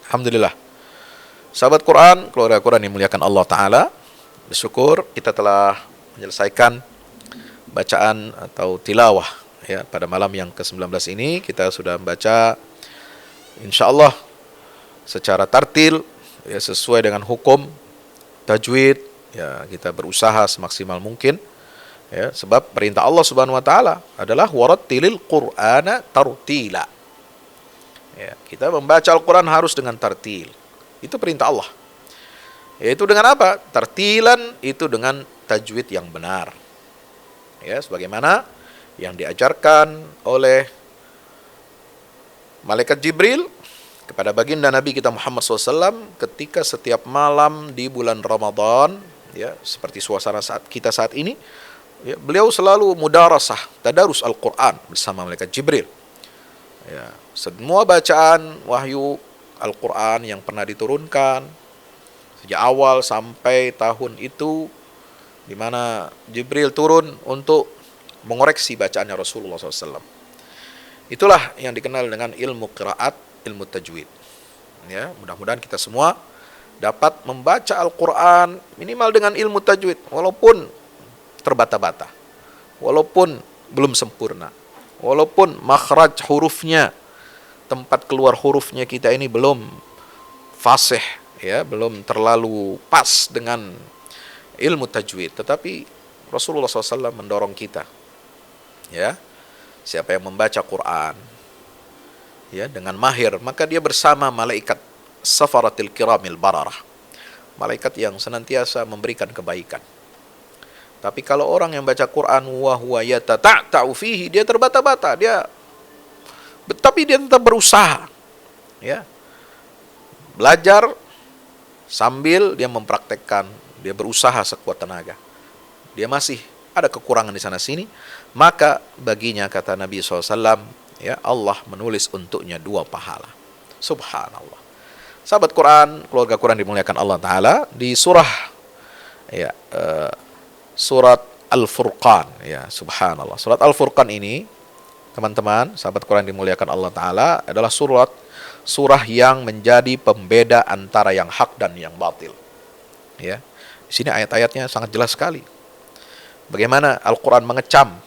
Alhamdulillah. Sahabat Quran, keluarga Quran yang dimuliakan Allah Ta'ala, bersyukur kita telah menyelesaikan bacaan atau tilawah ya, pada malam yang ke-19 ini. Kita sudah membaca insyaallah secara tartil ya, sesuai dengan hukum tajwid ya, kita berusaha semaksimal mungkin ya, sebab perintah Allah Subhanahu wa taala adalah warattilil Qur'ana tartila. Ya, kita membaca Al-Quran harus dengan tartil. Itu perintah Allah. Yaitu dengan apa? Tartilan itu dengan tajwid yang benar. Ya, sebagaimana yang diajarkan oleh malaikat Jibril kepada baginda Nabi kita Muhammad SAW ketika setiap malam di bulan Ramadan, ya, seperti suasana saat kita saat ini, ya, beliau selalu mudarasah, tadarus Al-Quran bersama malaikat Jibril. Ya, semua bacaan wahyu Al-Quran yang pernah diturunkan sejak awal sampai tahun itu, di mana Jibril turun untuk mengoreksi bacaannya Rasulullah SAW. Itulah yang dikenal dengan ilmu qiraat, ilmu tajwid. Ya, mudah-mudahan kita semua dapat membaca Al-Quran minimal dengan ilmu tajwid, walaupun terbata-bata, walaupun belum sempurna, walaupun makhraj hurufnya, tempat keluar hurufnya kita ini belum fasih, ya, belum terlalu pas dengan ilmu tajwid, tetapi Rasulullah SAW mendorong kita, ya, siapa yang membaca Quran, ya, dengan mahir, maka dia bersama malaikat safaratil kiramil bararah, malaikat yang senantiasa memberikan kebaikan. Tapi kalau orang yang baca Quran wa huwa yatata'u fihi, dia terbata-bata, tapi dia tetap berusaha, ya, belajar sambil dia mempraktekkan, dia berusaha sekuat tenaga, dia masih ada kekurangan di sana sini, maka baginya, kata Nabi SAW, ya, Allah menulis untuknya 2 pahala. Subhanallah. Sahabat Quran, keluarga Quran dimuliakan Allah Ta'ala, di surah, ya, surat Al-Furqan, ya, subhanallah. Surat Al-Furqan ini, teman-teman, sahabat Quran dimuliakan Allah Ta'ala, adalah surah yang menjadi pembeda antara yang hak dan yang batil. Ya, di sini ayat-ayatnya sangat jelas sekali. Bagaimana Al-Quran mengecam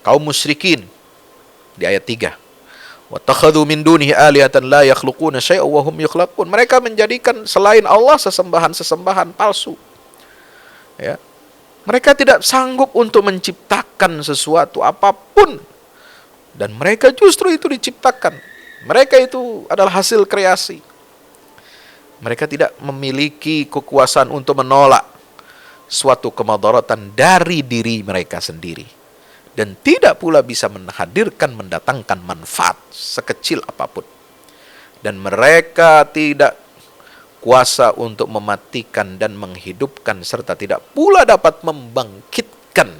kaum musyrikin di ayat 3. وَاتَّخَذُوا مِن دُونِهِ آلِهَةً لَا يَخْلُقُونَ شَيْئًا وَهُمْ يُخْلَقُونَ. Mereka menjadikan selain Allah sesembahan-sesembahan palsu. Ya. Mereka tidak sanggup untuk menciptakan sesuatu apapun, dan mereka justru itu diciptakan. Mereka itu adalah hasil kreasi. Mereka tidak memiliki kekuasaan untuk menolak suatu kemudaratan dari diri mereka sendiri, dan tidak pula bisa mendatangkan manfaat sekecil apapun. Dan mereka tidak kuasa untuk mematikan dan menghidupkan, serta tidak pula dapat membangkitkan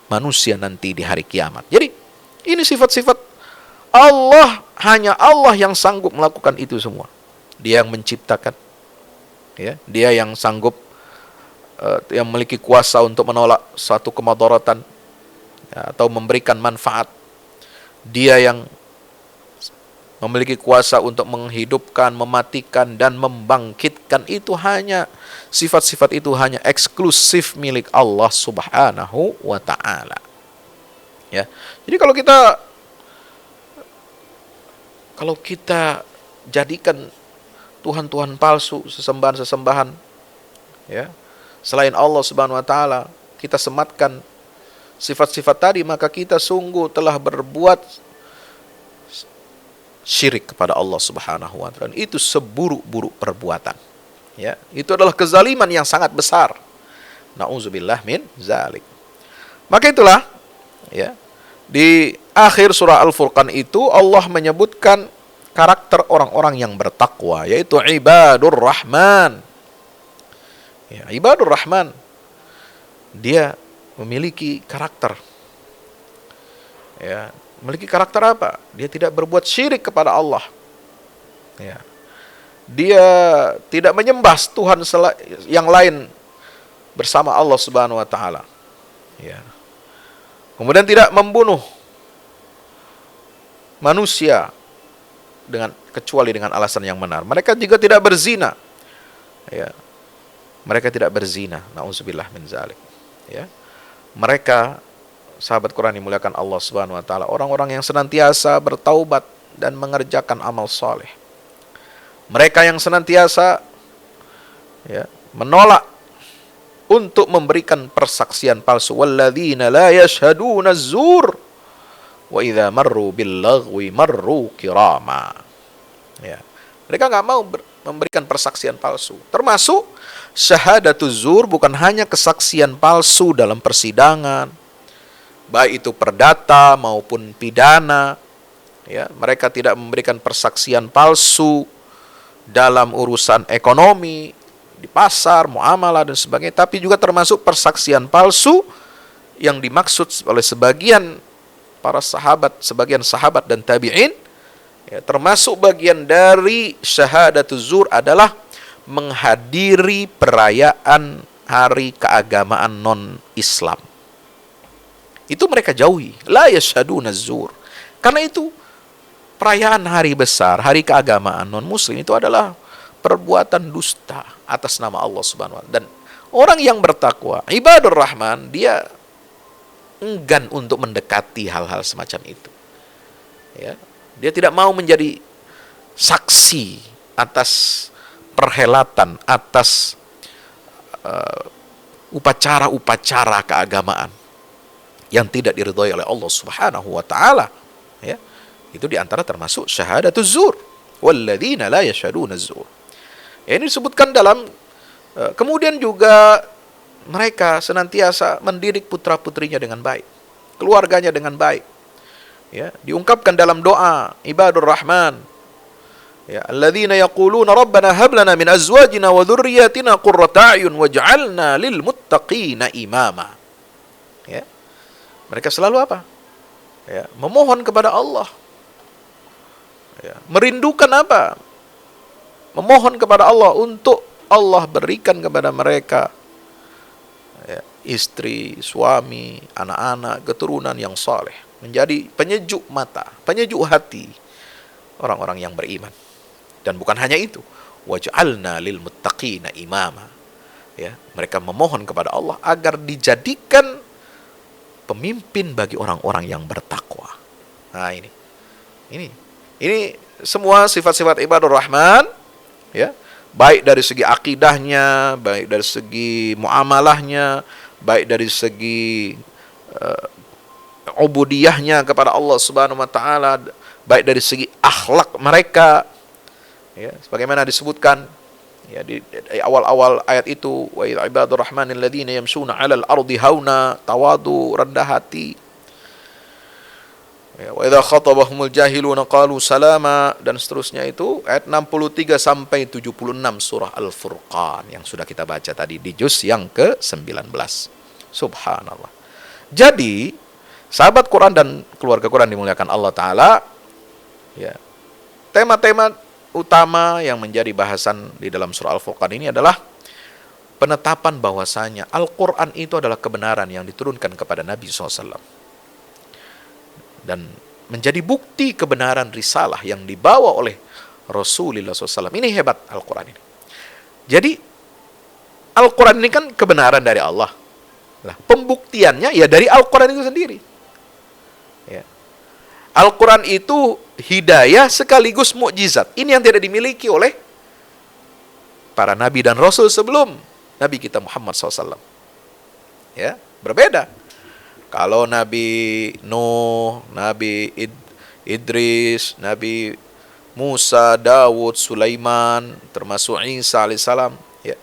manusia nanti di hari kiamat. Jadi ini sifat-sifat Allah, hanya Allah yang sanggup melakukan itu semua. Dia yang menciptakan, ya, dia yang sanggup, yang memiliki kuasa untuk menolak suatu kemudaratan, ya, atau memberikan manfaat. Dia yang memiliki kuasa untuk menghidupkan, mematikan, dan membangkitkan. Itu hanya, sifat-sifat itu hanya eksklusif milik Allah Subhanahu wa ta'ala. Ya. Jadi kalau kita jadikan Tuhan-Tuhan palsu, sesembahan-sesembahan, ya, selain Allah Subhanahu wa ta'ala, kita sematkan sifat-sifat tadi, maka kita sungguh telah berbuat syirik kepada Allah Subhanahu wa ta'ala. Itu seburuk-buruk perbuatan. Ya, itu adalah kezaliman yang sangat besar. Na'udzubillah min zalik. Maka itulah, ya, di akhir surah Al-Furqan itu Allah menyebutkan karakter orang-orang yang bertakwa, yaitu ibadur rahman. Ya, ibadur rahman, dia memiliki karakter. Ya, memiliki karakter apa? Dia tidak berbuat syirik kepada Allah. Ya. Dia tidak menyembah Tuhan yang lain bersama Allah Subhanahu wa taala. Ya. Kemudian tidak membunuh manusia kecuali dengan alasan yang benar. Mereka juga tidak berzina. Ya. Mereka tidak berzina. Nauzubillah min zalik. Ya. Mereka, sahabat Quran dimuliakan Allah Subhanahu wa taala, orang-orang yang senantiasa bertaubat dan mengerjakan amal saleh. Mereka yang senantiasa menolak untuk memberikan persaksian palsu. Walladzina la yashhaduna az-zur wa idza marru bil lagwi marru kirama. Ya. Mereka nggak mau memberikan persaksian palsu. Termasuk syahadatuz zur, bukan hanya kesaksian palsu dalam persidangan, baik itu perdata maupun pidana. Ya, mereka tidak memberikan persaksian palsu dalam urusan ekonomi, di pasar, muamalah dan sebagainya, tapi juga termasuk persaksian palsu yang dimaksud oleh sebagian sahabat dan tabi'in, ya, termasuk bagian dari syahadatuz zur adalah menghadiri perayaan hari keagamaan non-Islam. Itu mereka jauhi, la yashhaduna az-zur. Karena itu perayaan hari besar, hari keagamaan non-muslim itu adalah perbuatan dusta atas nama Allah Subhanahu wa taala. Dan orang yang bertakwa, ibadur rahman, dia enggan untuk mendekati hal-hal semacam itu. Ya, dia tidak mau menjadi saksi atas perhelatan, atas upacara-upacara keagamaan yang tidak diridhai oleh Allah Subhanahu wa taala. Ya. Itu diantara termasuk syahadatuz zur. Walladzina la yashhaduna az-zur. Ini disebutkan dalam kemudian juga mereka senantiasa mendidik putra-putrinya dengan baik, keluarganya dengan baik. Ya, diungkapkan dalam doa ibadur rahman. Ya, alladzina yaquluna rabbana hab lana min azwajina wa dhurriyyatina qurrata a'yun waj'alna lil muttaqina imama. Ya. Mereka selalu apa? Ya, memohon kepada Allah. Ya, merindukan apa? Memohon kepada Allah untuk Allah berikan kepada mereka istri, suami, anak-anak, keturunan yang saleh, menjadi penyejuk mata, penyejuk hati orang-orang yang beriman. Dan bukan hanya itu, waj'alna lil muttaqina imama. Ya, mereka memohon kepada Allah agar dijadikan pemimpin bagi orang-orang yang bertakwa. Nah, ini semua sifat-sifat ibadur rahman, ya, baik dari segi akidahnya, baik dari segi muamalahnya, baik dari segi ubudiyahnya kepada Allah Subhanahu wa taala, baik dari segi akhlak mereka, ya, sebagaimana disebutkan ya di awal-awal ayat itu, wa ibadur rahmanil ladzina yamshuna 'alal ardi hauna, tawadu, rendah hati. Ya, wa idza khatabahumul jahiluna qalu salama, dan seterusnya itu ayat 63 sampai 76 surah Al-Furqan yang sudah kita baca tadi di juz yang ke-19. Subhanallah. Jadi, sahabat Quran dan keluarga Quran dimuliakan Allah taala, ya. Tema-tema utama yang menjadi bahasan di dalam surah Al-Furqan ini adalah penetapan bahwasanya Al-Quran itu adalah kebenaran yang diturunkan kepada Nabi SAW. Dan menjadi bukti kebenaran risalah yang dibawa oleh Rasulullah SAW. Ini hebat Al-Quran ini. Jadi, Al-Quran ini kan kebenaran dari Allah. Nah, pembuktiannya ya dari Al-Quran itu sendiri. Ya. Al-Quran itu hidayah sekaligus mukjizat. Ini yang tidak dimiliki oleh para nabi dan rasul sebelum Nabi kita Muhammad SAW. Ya, berbeda. Kalau Nabi Nuh, Nabi Idris, Nabi Musa, Dawud, Sulaiman, termasuk Isa alaihissalam, ya,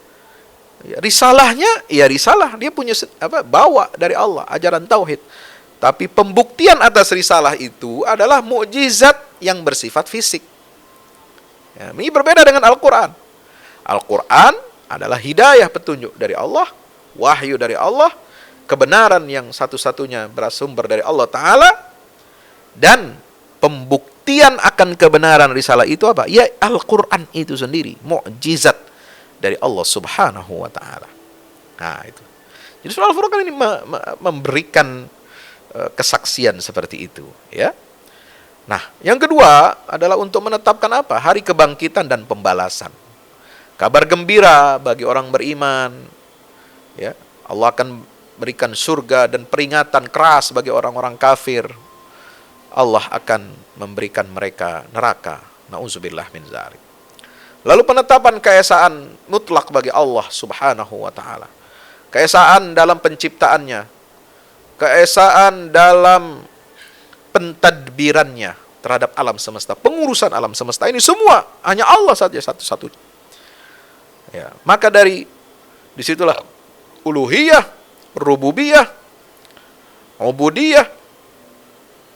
risalahnya, ya risalah, dia punya bawa dari Allah, ajaran tauhid. Tapi pembuktian atas risalah itu adalah mukjizat yang bersifat fisik. Ya, ini berbeda dengan Al-Quran. Al-Quran adalah hidayah, petunjuk dari Allah, wahyu dari Allah, kebenaran yang satu-satunya bersumber dari Allah Ta'ala, dan pembuktian akan kebenaran risalah itu apa? Ya Al-Quran itu sendiri, mukjizat dari Allah Subhanahu wa Ta'ala. Nah, itu. Jadi surah Al-Furqan ini memberikan kesaksian seperti itu, ya. Nah, yang kedua adalah untuk menetapkan apa? Hari kebangkitan dan pembalasan. Kabar gembira bagi orang beriman, ya. Allah akan berikan surga, dan peringatan keras bagi orang-orang kafir. Allah akan memberikan mereka neraka. Nauzubillah min dzalik. Lalu penetapan keesaan mutlak bagi Allah Subhanahu wa Ta'ala. Keesaan dalam penciptaannya, keesaan dalam pentadbirannya terhadap alam semesta, pengurusan alam semesta ini semua hanya Allah saja satu-satunya. Ya, maka dari disitulah uluhiyah, rububiyah, ubudiyah,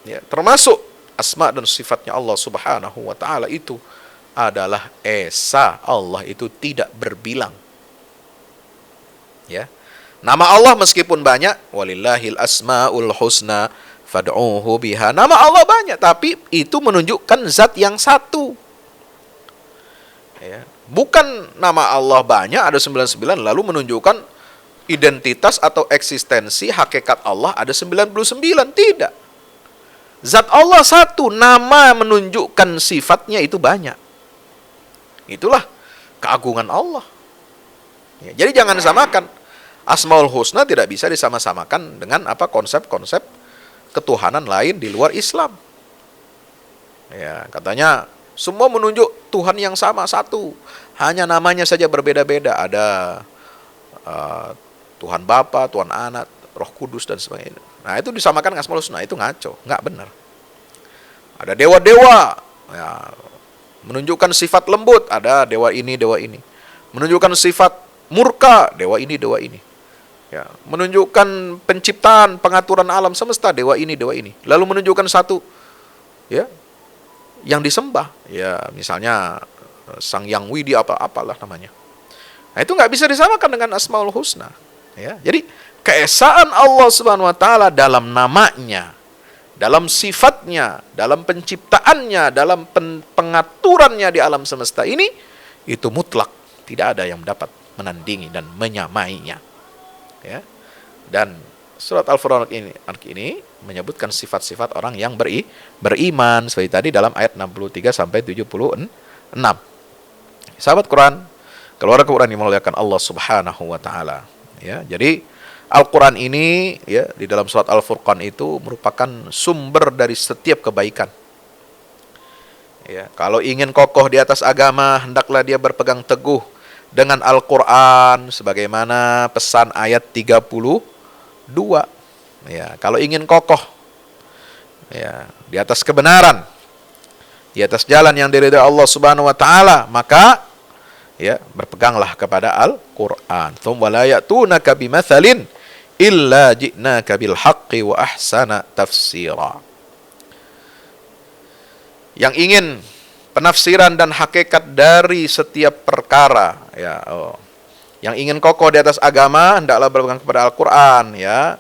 ya, termasuk asma dan sifatnya Allah Subhanahu wa Ta'ala itu adalah esa. Allah itu tidak berbilang. Ya. Nama Allah meskipun banyak, walillahil asmaul husna fad'uhu biha. Nama Allah banyak, tapi itu menunjukkan zat yang satu. Ya. Bukan nama Allah banyak, ada 99, lalu menunjukkan identitas atau eksistensi hakikat Allah ada 99. Tidak. Zat Allah satu, nama menunjukkan sifatnya itu banyak. Itulah keagungan Allah. Ya, jadi jangan samakan. Asmaul Husna tidak bisa disama-samakan dengan apa konsep-konsep ketuhanan lain di luar Islam. Ya, katanya semua menunjuk Tuhan yang sama satu, hanya namanya saja berbeda-beda. Ada Tuhan Bapa, Tuhan Anak, Roh Kudus dan sebagainya. Nah, itu disamakan dengan Asmaul Husna, itu ngaco, nggak benar. Ada dewa-dewa, ya, menunjukkan sifat lembut, ada dewa ini, dewa ini. Menunjukkan sifat murka, dewa ini, dewa ini. Ya, menunjukkan penciptaan, pengaturan alam semesta, dewa ini, dewa ini. Lalu menunjukkan satu, ya, yang disembah, ya, misalnya Sang Yang Widi apalah namanya. Nah, itu nggak bisa disamakan dengan Asmaul Husna. Ya, jadi keesaan Allah Subhanahu Wa Taala dalam namanya, dalam sifatnya, dalam penciptaannya, dalam pengaturannya di alam semesta ini, itu mutlak, tidak ada yang dapat menandingi dan menyamainya. Ya. Dan surat Al-Furqan ini menyebutkan sifat-sifat orang yang beriman seperti tadi dalam ayat 63 sampai 76. Sahabat Quran, keluarga Quran yang memuliakan Allah Subhanahu wa Ta'ala. Ya, jadi Al-Quran ini, ya, di dalam surat Al-Furqan itu merupakan sumber dari setiap kebaikan. Ya, kalau ingin kokoh di atas agama, hendaklah dia berpegang teguh dengan Al-Quran, sebagaimana pesan ayat 32. Ya, kalau ingin kokoh, ya, di atas kebenaran, di atas jalan yang diridhai Allah Subhanahu wa Ta'ala, maka, ya, berpeganglah kepada Al-Quran. Tsumma la ya'tunaka bimatsalin illa ji'naka bil haqqi wa ahsana tafsira. Yang ingin penafsiran dan hakikat dari setiap perkara, ya, yang ingin kokoh di atas agama hendaklah berpegang kepada Al-Quran, ya.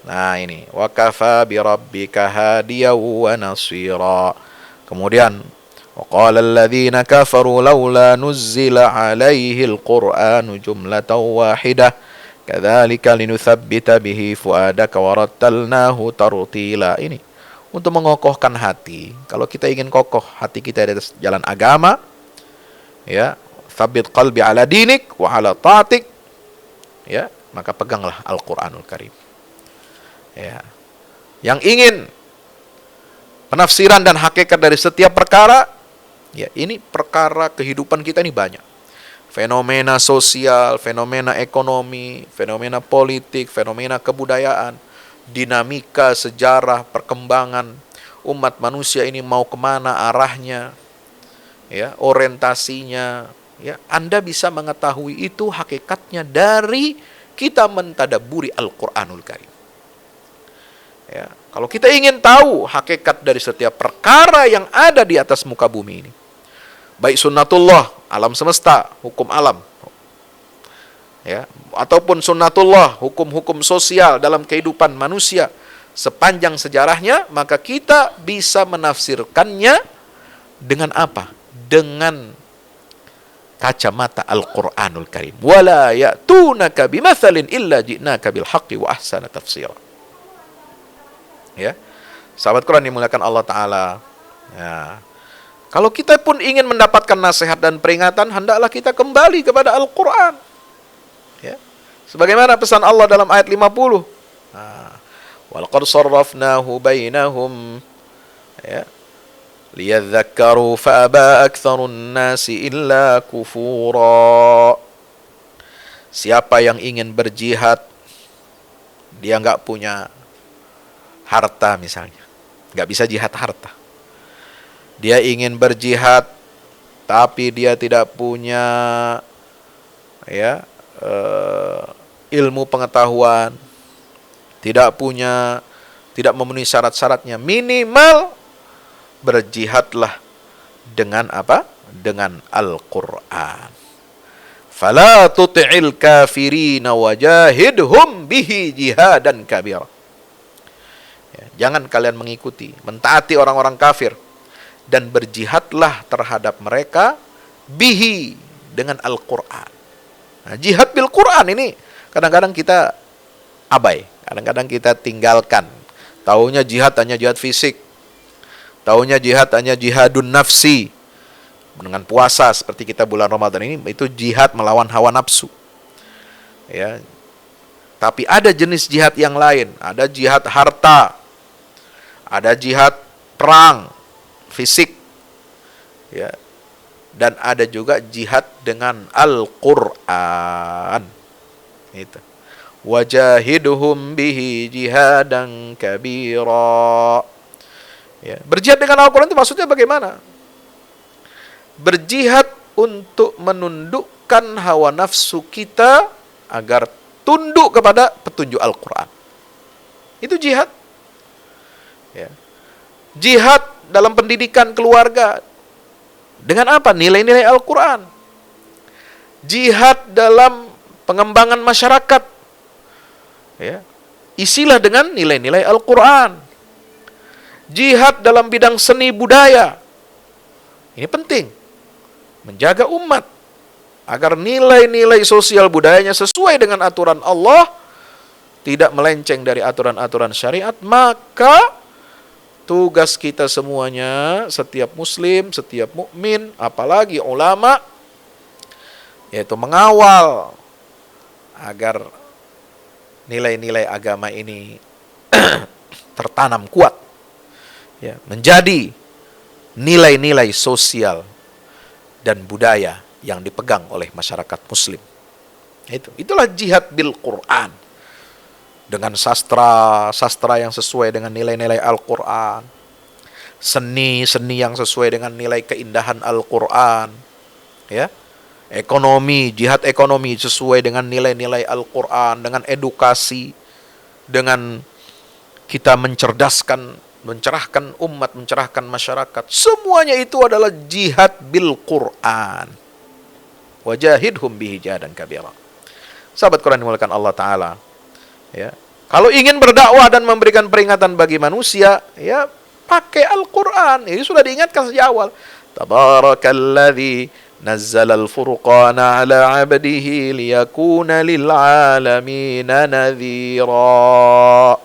Nah, ini wa kafa bi rabbika hadiyan wa nasira. Kemudian wa qala alladziina kafaru laula nuzzila 'alaihi al-Qur'anu jumlatan wahidah kadzalika linutsabbita bihi fuadaka wa rattalnahu tartila. Ini untuk mengokohkan hati. Kalau kita ingin kokoh hati kita di atas jalan agama, ya, tsabbit qalbi ala dinik wa ala ta'atik, ya, maka peganglah Al-Qur'anul Karim. Ya. Yang ingin penafsiran dan hakikat dari setiap perkara, ya, ini perkara kehidupan kita ini banyak. Fenomena sosial, fenomena ekonomi, fenomena politik, fenomena kebudayaan, dinamika sejarah, perkembangan umat manusia ini mau kemana arahnya, ya, orientasinya, ya, Anda bisa mengetahui itu hakikatnya dari kita mentadabburi Al-Qur'anul Karim. Ya, kalau kita ingin tahu hakikat dari setiap perkara yang ada di atas muka bumi ini, baik sunnatullah, alam semesta, hukum alam, ya, ataupun sunnatullah, hukum-hukum sosial dalam kehidupan manusia sepanjang sejarahnya, maka kita bisa menafsirkannya dengan apa? Dengan kacamata Al-Qur'anul Karim. Wala ya'tunaka bimathalin illa ji'naka bil haqqi wa ahsana tafsira. Ya. Sahabat Quran dimuliakan Allah Ta'ala. Ya. Kalau kita pun ingin mendapatkan nasihat dan peringatan, hendaklah kita kembali kepada Al-Quran. Ya. Sebagaimana pesan Allah dalam ayat 50. Walaqad sarrafnahu bainahum. Ya. Liyadzakkaru fa'aba aktsarun nasi illa kufura. Siapa yang ingin berjihad, dia nggak punya harta misalnya, nggak bisa jihad harta. Dia ingin berjihad, tapi dia tidak punya ilmu pengetahuan, tidak memenuhi syarat-syaratnya. Minimal berjihadlah dengan apa? Dengan Al-Quran. Fala tuti'il kafirina wajahidhum bihi jihadan kabira. Jangan kalian mengikuti, mentaati orang-orang kafir, dan berjihadlah terhadap mereka bihi, dengan Al-Quran. Nah, jihad bil Quran ini kadang-kadang kita abai, kadang-kadang kita tinggalkan. Taunya jihad hanya jihad fisik, taunya jihad hanya jihadun nafsi, dengan puasa seperti kita bulan Ramadan ini, itu jihad melawan hawa nafsu. Ya. Tapi ada jenis jihad yang lain, ada jihad harta, ada jihad perang fisik, ya, dan ada juga jihad dengan Al-Quran. Itu. Wajahiduhum bihi jihadan kabira. Ya. Berjihad dengan Al-Quran itu maksudnya bagaimana? Berjihad untuk menundukkan hawa nafsu kita agar tunduk kepada petunjuk Al-Quran. Itu jihad. Ya. Jihad dalam pendidikan keluarga dengan apa? Nilai-nilai Al-Quran. Jihad dalam pengembangan masyarakat, ya, isilah dengan nilai-nilai Al-Quran. Jihad dalam bidang seni budaya, ini penting, menjaga umat agar nilai-nilai sosial budayanya sesuai dengan aturan Allah, tidak melenceng dari aturan-aturan syariat. Maka tugas kita semuanya, setiap muslim, setiap mukmin, apalagi ulama, yaitu mengawal agar nilai-nilai agama ini tertanam kuat, ya, menjadi nilai-nilai sosial dan budaya yang dipegang oleh masyarakat muslim. Itulah jihad bil Quran, dengan sastra yang sesuai dengan nilai-nilai Al-Quran, seni yang sesuai dengan nilai keindahan Al-Quran, ya, ekonomi, jihad ekonomi sesuai dengan nilai-nilai Al-Quran, dengan edukasi, dengan kita mencerahkan umat, mencerahkan masyarakat. Semuanya itu adalah jihad bil Quran. Wajahidhum bihi jihadan kabira. Sahabat Quran dimuliakan Allah Ta'ala, ya, kalau ingin berdakwah dan memberikan peringatan bagi manusia, ya, pakai Al-Quran. Ini sudah diingatkan sejak awal. Tabarakalladzi nazzala al-furqana ala 'abdihi liyakuna lil 'alamina nadhira.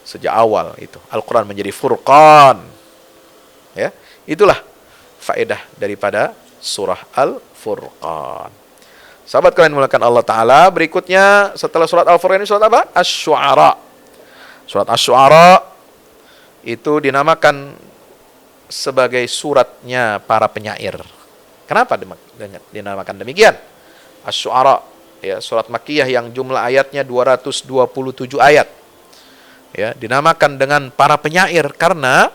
Sejak awal itu Al-Quran menjadi furqan. Ya, itulah faedah daripada surah Al-Furqan. Sahabat kalian dimuliakan Allah Ta'ala, berikutnya setelah surat Al-Furqan ini surat apa? Asy-Syu'ara. Surat Asy-Syu'ara itu dinamakan sebagai suratnya para penyair. Kenapa dinamakan demikian? Asy-Syu'ara, ya, surat Makkiyah yang jumlah ayatnya 227 ayat. Ya, dinamakan dengan para penyair karena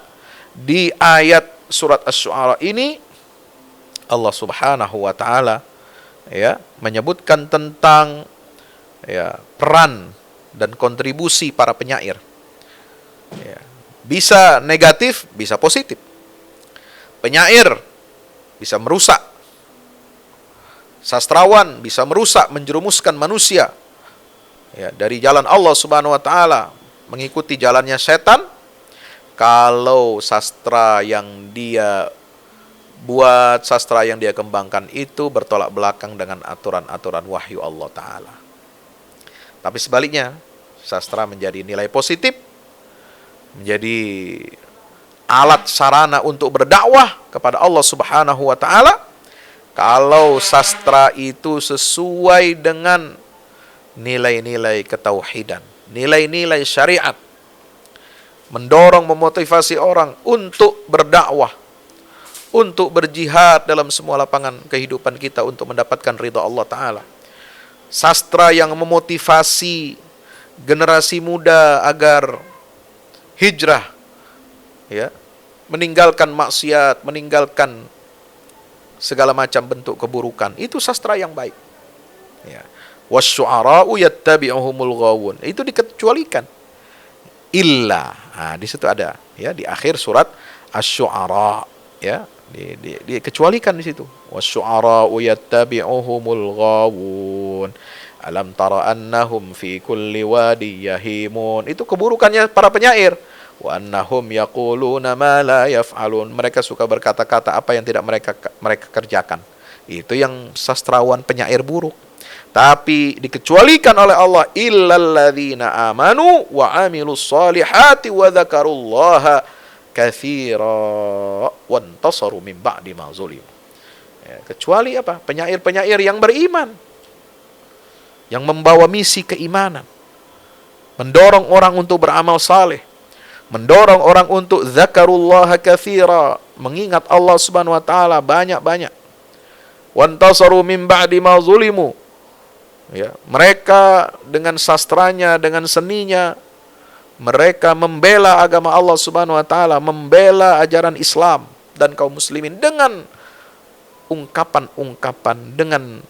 di ayat surat Asy-Syu'ara ini Allah Subhanahu wa Ta'ala, ya, menyebutkan tentang, ya, peran dan kontribusi para penyair. Ya, bisa negatif, bisa positif. Penyair bisa merusak. Sastrawan bisa merusak, menjerumuskan manusia ya, dari jalan Allah Subhanahu wa taala, mengikuti jalannya setan. Kalau sastra yang dia buat, sastra yang dia kembangkan itu bertolak belakang dengan aturan-aturan wahyu Allah taala. Tapi sebaliknya, sastra menjadi nilai positif, menjadi alat sarana untuk berdakwah kepada Allah Subhanahu wa taala. Kalau sastra itu sesuai dengan nilai-nilai ketauhidan, nilai-nilai syariat, mendorong, memotivasi orang untuk berdakwah, untuk berjihad dalam semua lapangan kehidupan kita untuk mendapatkan ridha Allah Ta'ala. Sastra yang memotivasi generasi muda agar hijrah, ya, meninggalkan maksiat, meninggalkan segala macam bentuk keburukan, itu sastra yang baik. Ya. Wasyu'ara'u yattabi'uhumul ghawun. Itu dikecualikan. Illa. Nah, di situ ada, ya, di akhir surat Asy-Syu'ara, ya, dikecualikan di situ. Wasyu'ara'u yattabi'uhumul ghawun. Alam tara annahum fi kulli wadi yahimun. Itu keburukannya para penyair. Wa annahum yaquluna ma la yaf'alun. Mereka suka berkata-kata apa yang tidak mereka kerjakan. Itu yang sastrawan penyair buruk. Tapi dikecualikan oleh Allah, illal ladzina amanu wa amilus solihati wa dzakarullaha katsira wa intasaru min ba'di ma zulim. Ya, kecuali apa? Penyair-penyair yang beriman, yang membawa misi keimanan, mendorong orang untuk beramal saleh, mendorong orang untuk dzakarullaha katsira, mengingat Allah Subhanahu wa taala banyak-banyak. Wantasaru min ba'di ma zulimu. Ya, mereka dengan sastranya, dengan seninya, mereka membela agama Allah Subhanahu wa taala, membela ajaran Islam dan kaum muslimin dengan ungkapan-ungkapan, dengan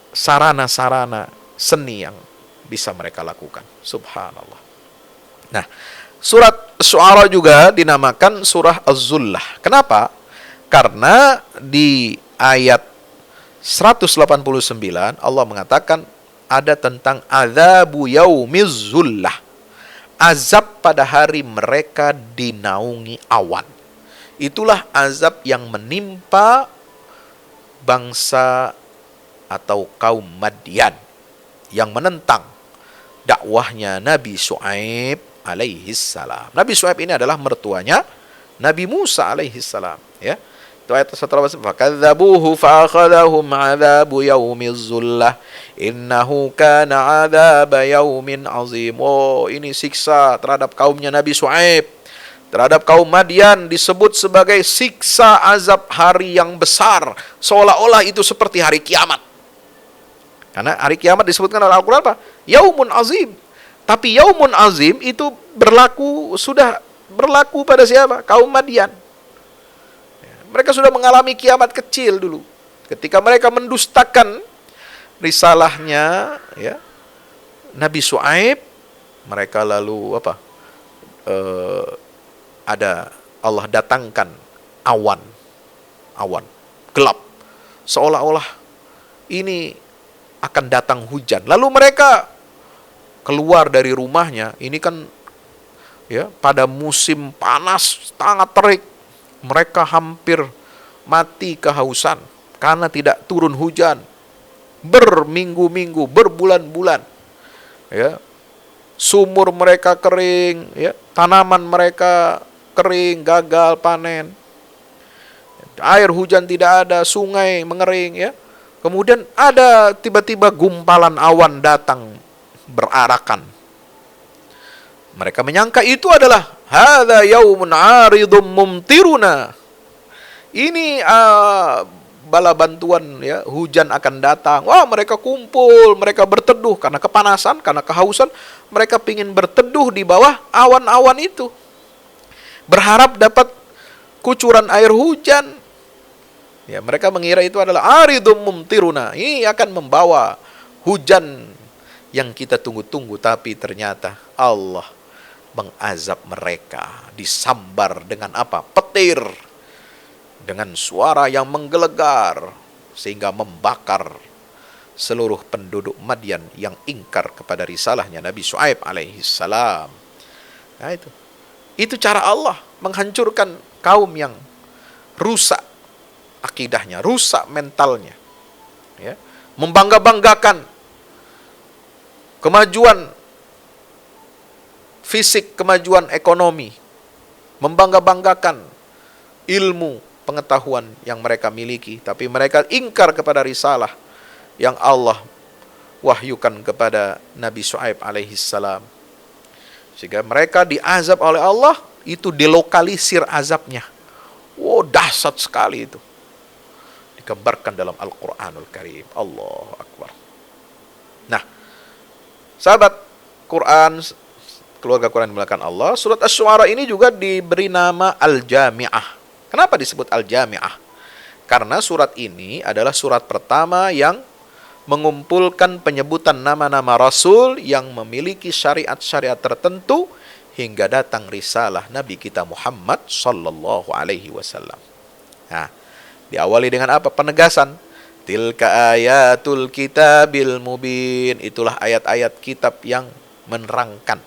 sarana-sarana seni yang bisa mereka lakukan. Subhanallah. Nah, surat Syu'ara juga dinamakan surah Az-Zullah. Kenapa? Karena di ayat 189 Allah mengatakan ada tentang azabu yaumiz zullah. Azab pada hari mereka dinaungi awan. Itulah azab yang menimpa bangsa atau kaum Madyan yang menentang dakwahnya Nabi Syu'aib alaihi salam. Nabi Syu'aib ini adalah mertuanya Nabi Musa alaihi salam, ya. Itu ayat 118. Fakadzabuhu fa'akhadhahum 'adzabu yaumiz zullah innahu kana 'adzaba yaumin 'azim. Oh, ini siksa terhadap kaumnya Nabi Syu'aib, terhadap kaum Madyan disebut sebagai siksa azab hari yang besar, seolah-olah itu seperti hari kiamat. Karena hari kiamat disebutkan dalam Al-Qur'an apa? Yaumun 'azim. Tapi yaumun 'azim itu sudah berlaku pada siapa? Kaum Madyan. Mereka sudah mengalami kiamat kecil dulu. Ketika mereka mendustakan risalahnya, ya, Nabi Syu'aib, mereka lalu ada Allah datangkan awan gelap, seolah-olah ini akan datang hujan. Lalu mereka keluar dari rumahnya. Ini kan, ya, pada musim panas sangat terik. Mereka hampir mati kehausan karena tidak turun hujan berminggu-minggu, berbulan-bulan. Ya, sumur mereka kering, ya, tanaman mereka kering, gagal panen. Air hujan tidak ada, sungai mengering, ya. Kemudian ada tiba-tiba gumpalan awan datang berarakan. Mereka menyangka itu adalah hadza yaumun 'aridum mumtiruna. Ini bala bantuan, ya, hujan akan datang. Wah, mereka kumpul, mereka berteduh karena kepanasan, karena kehausan, mereka ingin berteduh di bawah awan-awan itu. Berharap dapat kucuran air hujan. Ya, mereka mengira itu adalah aridum mumtiruna. Ini akan membawa hujan yang kita tunggu-tunggu, tapi ternyata Allah mengazab mereka, disambar dengan apa? Petir dengan suara yang menggelegar sehingga membakar seluruh penduduk Madian yang ingkar kepada risalahnya Nabi Syuaib alaihi salam. Nah, itu cara Allah menghancurkan kaum yang rusak akidahnya, rusak mentalnya, ya, membangga-banggakan kemajuan fisik, kemajuan ekonomi, membangga-banggakan ilmu, pengetahuan yang mereka miliki, tapi mereka ingkar kepada risalah yang Allah wahyukan kepada Nabi Syuaib alaihi salam. Sehingga mereka diazab oleh Allah, itu dilokalisir azabnya. Wow, dahsyat sekali itu. Digambarkan dalam Al-Quranul Karim. Allahu Akbar. Nah, sahabat Quran, keluarga Quran dimulakan Allah, surat Asy-Syu'ara ini juga diberi nama Al-Jami'ah. Kenapa disebut Al-Jami'ah? Karena surat ini adalah surat pertama yang mengumpulkan penyebutan nama-nama Rasul yang memiliki syariat-syariat tertentu hingga datang risalah Nabi kita Muhammad sallallahu alaihi wasallam. Nah, diawali dengan apa? Penegasan. Tilka ayatul kitabil mubin. Itulah ayat-ayat kitab yang menerangkan.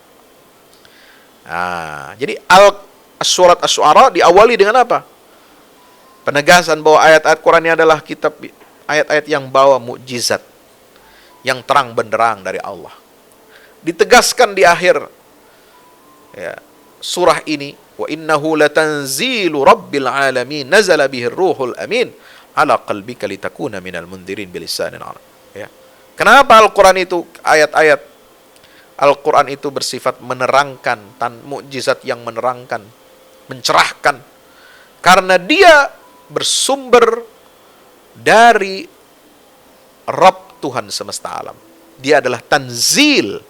Nah, jadi surat Asy-Syu'ara diawali dengan apa? Penegasan bahwa ayat-ayat Quran ini adalah kitab, ayat-ayat yang bawa mukjizat, yang terang benderang dari Allah. Ditegaskan di akhir ya, surah ini, wa innahu latanzilu rabbil alamin nazala bihi ruhul amin ala qalbika litakuna minal mundirin bilisanin arab. Ya. Kenapa Al-Quran itu, ayat-ayat Al-Quran itu bersifat menerangkan, mukjizat yang menerangkan, mencerahkan? Karena dia bersumber dari Rabb Tuhan semesta alam. Dia adalah tanzil,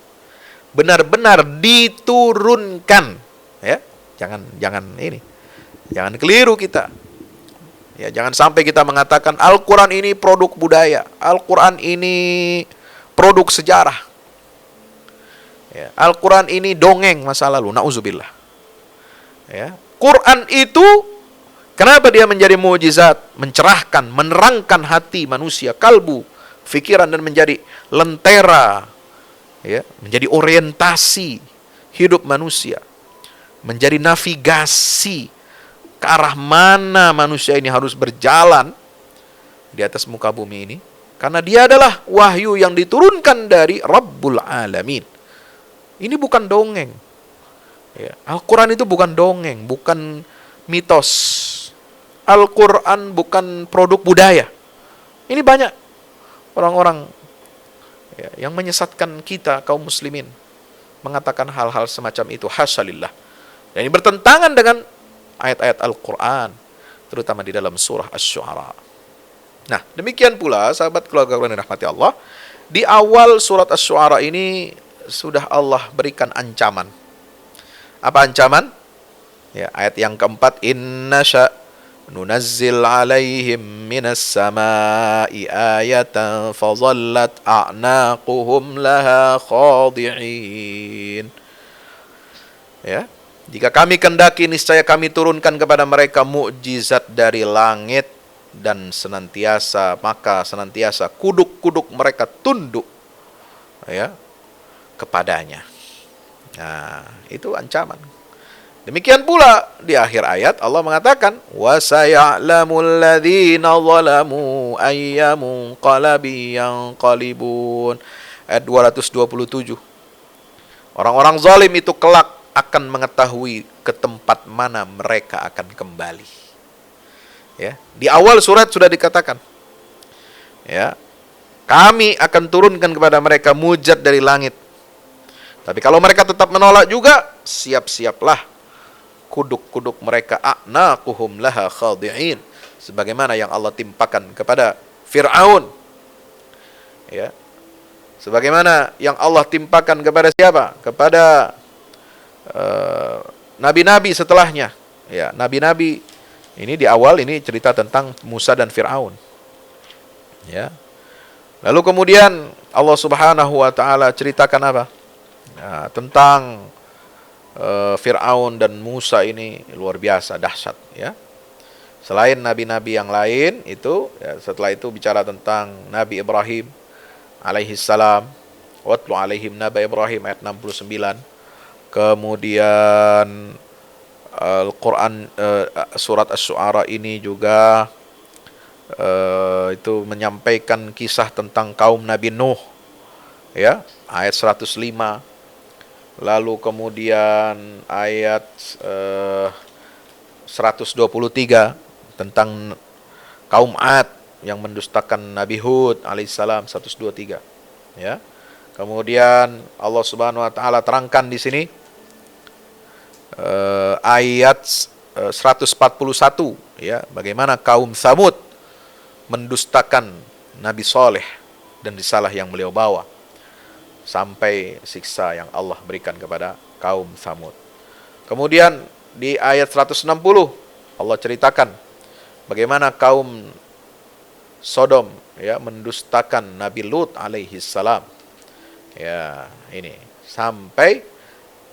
benar-benar diturunkan. Ya, jangan keliru kita. Ya, jangan sampai kita mengatakan Al-Quran ini produk budaya, Al-Quran ini produk sejarah, ya, Al-Quran ini dongeng masa lalu. Nauzubillah. Ya, Quran itu kenapa dia menjadi mukjizat, mencerahkan, menerangkan hati manusia, kalbu, fikiran, dan menjadi lentera, ya, menjadi orientasi hidup manusia, menjadi navigasi ke arah mana manusia ini harus berjalan di atas muka bumi ini, karena dia adalah wahyu yang diturunkan dari Rabbul Alamin. Ini bukan dongeng. Ya, Al-Quran itu bukan dongeng, bukan mitos. Al-Quran bukan produk budaya. Ini banyak orang-orang ya, yang menyesatkan kita kaum muslimin, mengatakan hal-hal semacam itu. Hasyalillah. Dan ini bertentangan dengan ayat-ayat Al-Quran, terutama di dalam surah Asy-Syu'ara. Nah, demikian pula sahabat keluarga yang dirahmati Allah, di awal surat Asy-Syu'ara ini sudah Allah berikan ancaman. Apa ancaman? Ya, ayat yang keempat, inna nunazzil alaihim minas samai ayatan fadhallat a'naquhum laha khadi'in. Ya, jika kami kendaki, niscaya kami turunkan kepada mereka mukjizat dari langit, dan senantiasa kuduk-kuduk mereka tunduk, ya, kepadanya. Nah, itu ancaman. Demikian pula di akhir ayat Allah mengatakan, wa saya'lamul ladzina zalamu ayyamun qalabi yanqalibun. Ayat 227. Orang-orang zalim itu kelak akan mengetahui ke tempat mana mereka akan kembali. Ya, di awal surat sudah dikatakan, ya, kami akan turunkan kepada mereka mujizat dari langit. Tapi kalau mereka tetap menolak juga, siap-siaplah kuduk-kuduk mereka a'naquhum laha khadi'in, sebagaimana yang Allah timpakan kepada Fir'aun. Ya. Sebagaimana yang Allah timpakan kepada siapa? Kepada nabi-nabi setelahnya. Ya, nabi-nabi ini di awal ini cerita tentang Musa dan Fir'aun. Ya. Lalu kemudian Allah Subhanahu wa taala ceritakan apa? Nah, tentang Fir'aun dan Musa ini luar biasa dahsyat, ya. Selain nabi-nabi yang lain itu, ya, setelah itu bicara tentang Nabi Ibrahim alaihi salam. Watlu alaihim naba Ibrahim ayat 69. Kemudian Al-Quran surat Asy-Syu'ara ini juga itu menyampaikan kisah tentang kaum Nabi Nuh, ya, ayat 105. Lalu kemudian ayat 123 tentang kaum Ad yang mendustakan Nabi Hud alaihissalam 123, ya. Kemudian Allah Subhanahu wa taala terangkan di sini ayat 141, ya, bagaimana kaum Samud mendustakan Nabi Saleh dan risalah yang beliau bawa, sampai siksa yang Allah berikan kepada kaum Samud. Kemudian di ayat 160 Allah ceritakan bagaimana kaum Sodom, ya, mendustakan Nabi Lut alaihi salam. Ya, ini sampai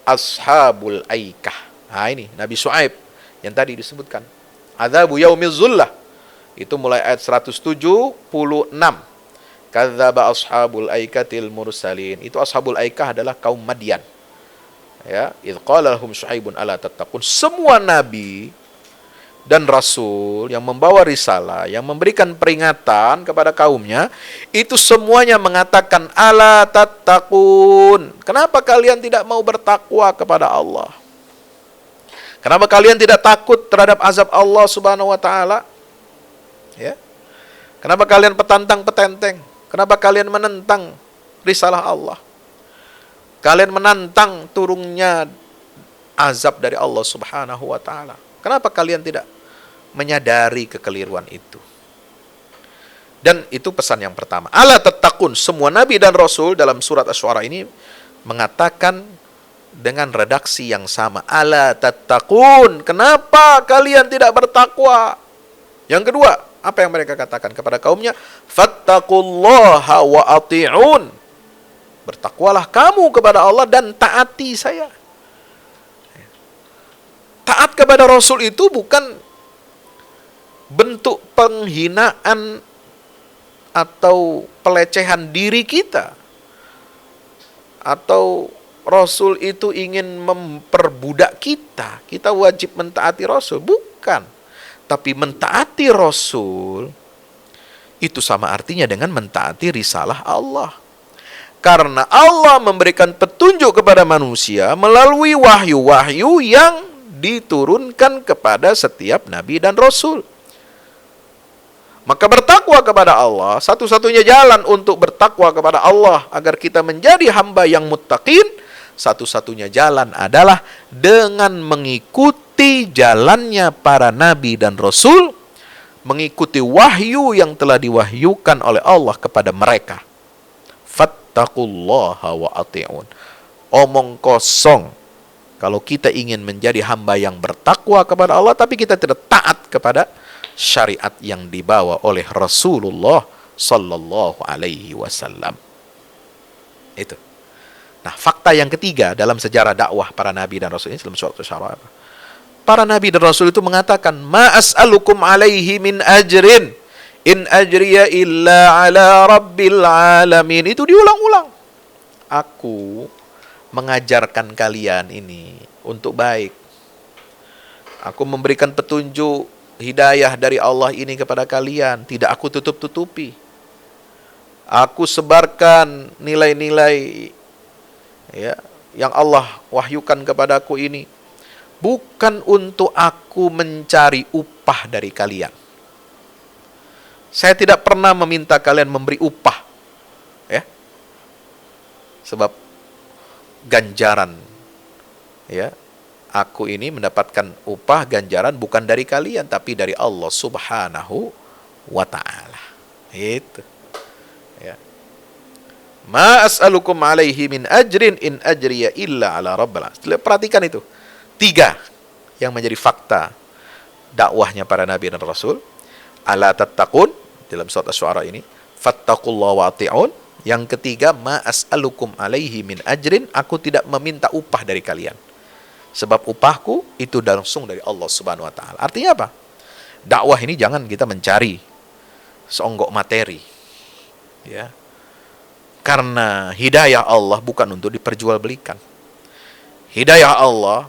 ashabul aikah. Nah, ini Nabi Syuaib yang tadi disebutkan. Adzabu yaumil zullah. Itu mulai ayat 176. Kadzdzaba ashabul aikatil mursalin. Itu ashabul aikah adalah kaum Madian. Ya, idz qala lahum Syuaibun ala tattaqun. Semua nabi dan rasul yang membawa risalah, yang memberikan peringatan kepada kaumnya, itu semuanya mengatakan ala tattaqun. Kenapa kalian tidak mau bertakwa kepada Allah? Kenapa kalian tidak takut terhadap azab Allah Subhanahu wa taala? Ya. Kenapa kalian petantang-petenteng? Kenapa kalian menentang risalah Allah? Kalian menantang turunnya azab dari Allah Subhanahu wa taala. Kenapa kalian tidak menyadari kekeliruan itu? Dan itu pesan yang pertama. Ala tattaqun. Semua nabi dan rasul dalam surat Asy-Syu'ara ini mengatakan dengan redaksi yang sama. Ala tattaqun. Kenapa kalian tidak bertakwa? Yang kedua, apa yang mereka katakan kepada kaumnya? Fattaqullaha wa ati'un. Bertakwalah kamu kepada Allah dan taati saya. Taat kepada Rasul itu bukan bentuk penghinaan atau pelecehan diri kita. Atau Rasul itu ingin memperbudak kita. Kita wajib mentaati Rasul. Bukan. Tapi mentaati Rasul itu sama artinya dengan mentaati risalah Allah. Karena Allah memberikan petunjuk kepada manusia melalui wahyu-wahyu yang diturunkan kepada setiap nabi dan rasul. Maka bertakwa kepada Allah, satu-satunya jalan untuk bertakwa kepada Allah agar kita menjadi hamba yang muttaqin, satu-satunya jalan adalah dengan mengikuti jalannya para nabi dan rasul, mengikuti wahyu yang telah diwahyukan oleh Allah kepada mereka. Fattaqullaha wa ati'un. Omong kosong kalau kita ingin menjadi hamba yang bertakwa kepada Allah tapi kita tidak taat kepada syariat yang dibawa oleh Rasulullah sallallahu alaihi wasallam. Itu. Nah, fakta yang ketiga dalam sejarah dakwah para nabi dan rasul ini dalam surat Asy-Syu'ara. Para nabi dan rasul itu mengatakan, "Ma as'alukum alaihi min ajrin. In ajriya illa ala rabbil alamin." Itu diulang-ulang. Aku mengajarkan kalian ini untuk baik. Aku memberikan petunjuk hidayah dari Allah ini kepada kalian. Tidak aku tutup-tutupi. Aku sebarkan nilai-nilai, ya, yang Allah wahyukan kepadaku ini bukan untuk aku mencari upah dari kalian. Saya tidak pernah meminta kalian memberi upah, ya, sebab ganjaran, ya, aku ini mendapatkan upah ganjaran bukan dari kalian tapi dari Allah Subhanahu wa taala. Itu, ya. Ma as'alukum alaihi min ajrin in ajriya illa ala rabbil alamin. Perhatikan itu. 3 yang menjadi fakta dakwahnya para nabi dan rasul. Ala tattaqun dalam surat Asy-Syu'ara ini, fattaqullaha wa ati'un. Yang ketiga, ma as'alukum alaihi min ajrin, aku tidak meminta upah dari kalian. Sebab upahku itu langsung dari Allah Subhanahu wa taala. Artinya apa? dakwah ini jangan kita mencari seonggok materi, ya. Karena hidayah Allah bukan untuk diperjualbelikan. Hidayah Allah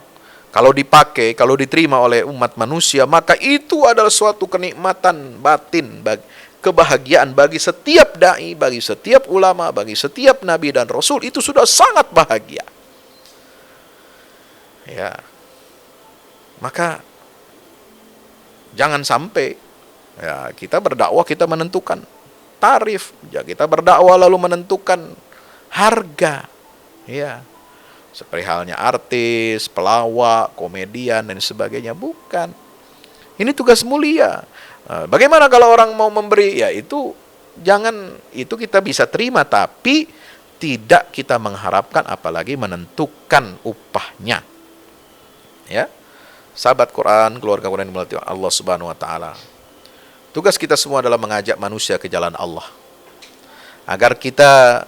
kalau dipakai, kalau diterima oleh umat manusia, maka itu adalah suatu kenikmatan batin, kebahagiaan bagi setiap dai, bagi setiap ulama, bagi setiap nabi dan rasul. Itu sudah sangat bahagia. Ya. Maka jangan sampai ya kita berdakwah kita menentukan tarif, ya kita berdakwah lalu menentukan harga. Ya. Seperti halnya artis, pelawak, komedian dan sebagainya, bukan. Ini tugas mulia. Bagaimana kalau orang mau memberi? Ya itu jangan, itu kita bisa terima, tapi tidak kita mengharapkan apalagi menentukan upahnya. Ya. Sahabat Quran, keluarga Quran yang dimuliakan Allah Subhanahu wa taala. Tugas kita semua adalah mengajak manusia ke jalan Allah. Agar kita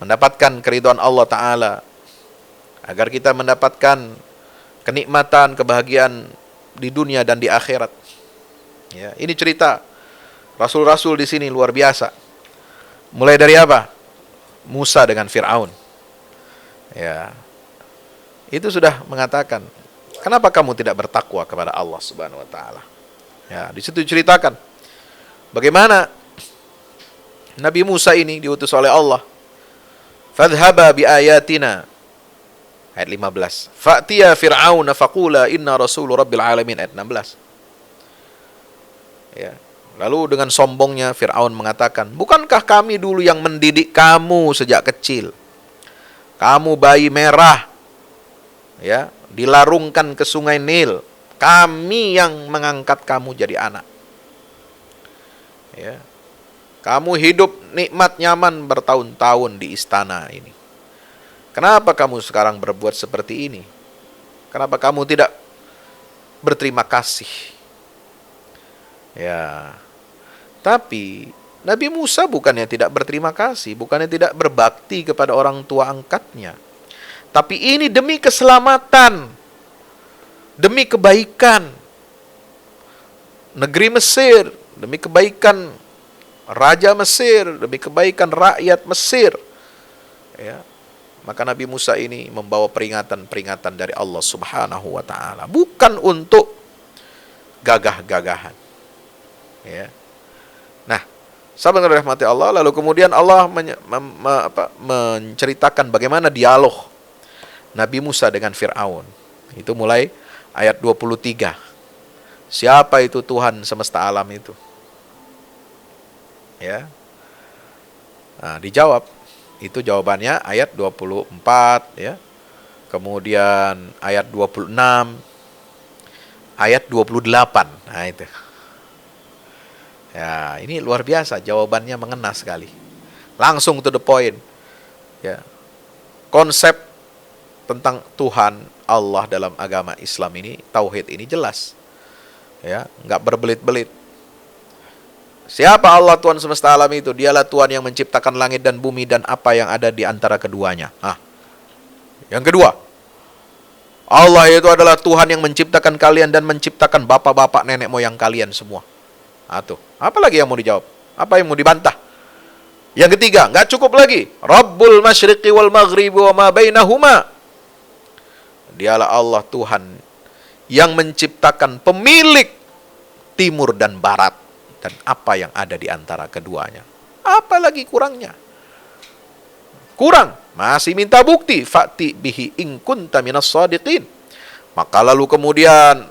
mendapatkan keridhaan Allah Ta'ala, agar kita mendapatkan kenikmatan, kebahagiaan di dunia dan di akhirat. Ya, ini cerita rasul-rasul di sini luar biasa. Mulai dari apa? Musa dengan Fir'aun. Ya, itu sudah mengatakan, kenapa kamu tidak bertakwa kepada Allah Subhanahu Wa Taala? Ya, di situ diceritakan bagaimana Nabi Musa ini diutus oleh Allah. Fadhhaba bi ayatina, ayat 15. Fa'tiya fir'aun faqula inna rasul rabbil alamin, ayat 16. Ya. Lalu dengan sombongnya Fir'aun mengatakan, bukankah kami dulu yang mendidik kamu sejak kecil? Kamu bayi merah, ya, dilarungkan ke sungai Nil. Kami yang mengangkat kamu jadi anak. Ya. Kamu hidup nikmat nyaman bertahun-tahun di istana ini. Kenapa kamu sekarang berbuat seperti ini? Kenapa kamu tidak berterima kasih? Ya. Tapi Nabi Musa bukannya tidak berterima kasih, bukannya tidak berbakti kepada orang tua angkatnya. Tapi ini demi keselamatan, demi kebaikan negeri Mesir, demi kebaikan Raja Mesir, demi kebaikan rakyat Mesir. Ya. Maka Nabi Musa ini membawa peringatan-peringatan dari Allah Subhanahu wa taala, bukan untuk gagah-gagahan. Ya. Nah, sahabat yang dirahmati Allah, lalu kemudian Allah menceritakan bagaimana dialog Nabi Musa dengan Fir'aun. Itu mulai ayat 23. Siapa itu Tuhan semesta alam itu? Ya. Nah, dijawab. Itu jawabannya ayat 24, ya. Kemudian ayat 26, ayat 28. Nah, itu. Ya, ini luar biasa, jawabannya mengena sekali. Langsung to the point. Ya. Konsep tentang Tuhan Allah dalam agama Islam ini, tauhid ini jelas. Ya, enggak berbelit-belit. Siapa Allah Tuhan semesta alam itu? Dialah Tuhan yang menciptakan langit dan bumi dan apa yang ada di antara keduanya. Yang kedua, Allah itu adalah Tuhan yang menciptakan kalian dan menciptakan bapak-bapak nenek moyang kalian semua. Tuh. Apa lagi yang mau dijawab? Apa yang mau dibantah? Yang ketiga, nggak cukup lagi. Rabbul masyriqi wal maghribi wa ma bainahuma. Dialah Allah Tuhan yang menciptakan pemilik timur dan barat dan apa yang ada di antara keduanya. Apa lagi kurangnya? Kurang, masih minta bukti. Fa'ti bihi in kunta minas shadiqin. Maka lalu kemudian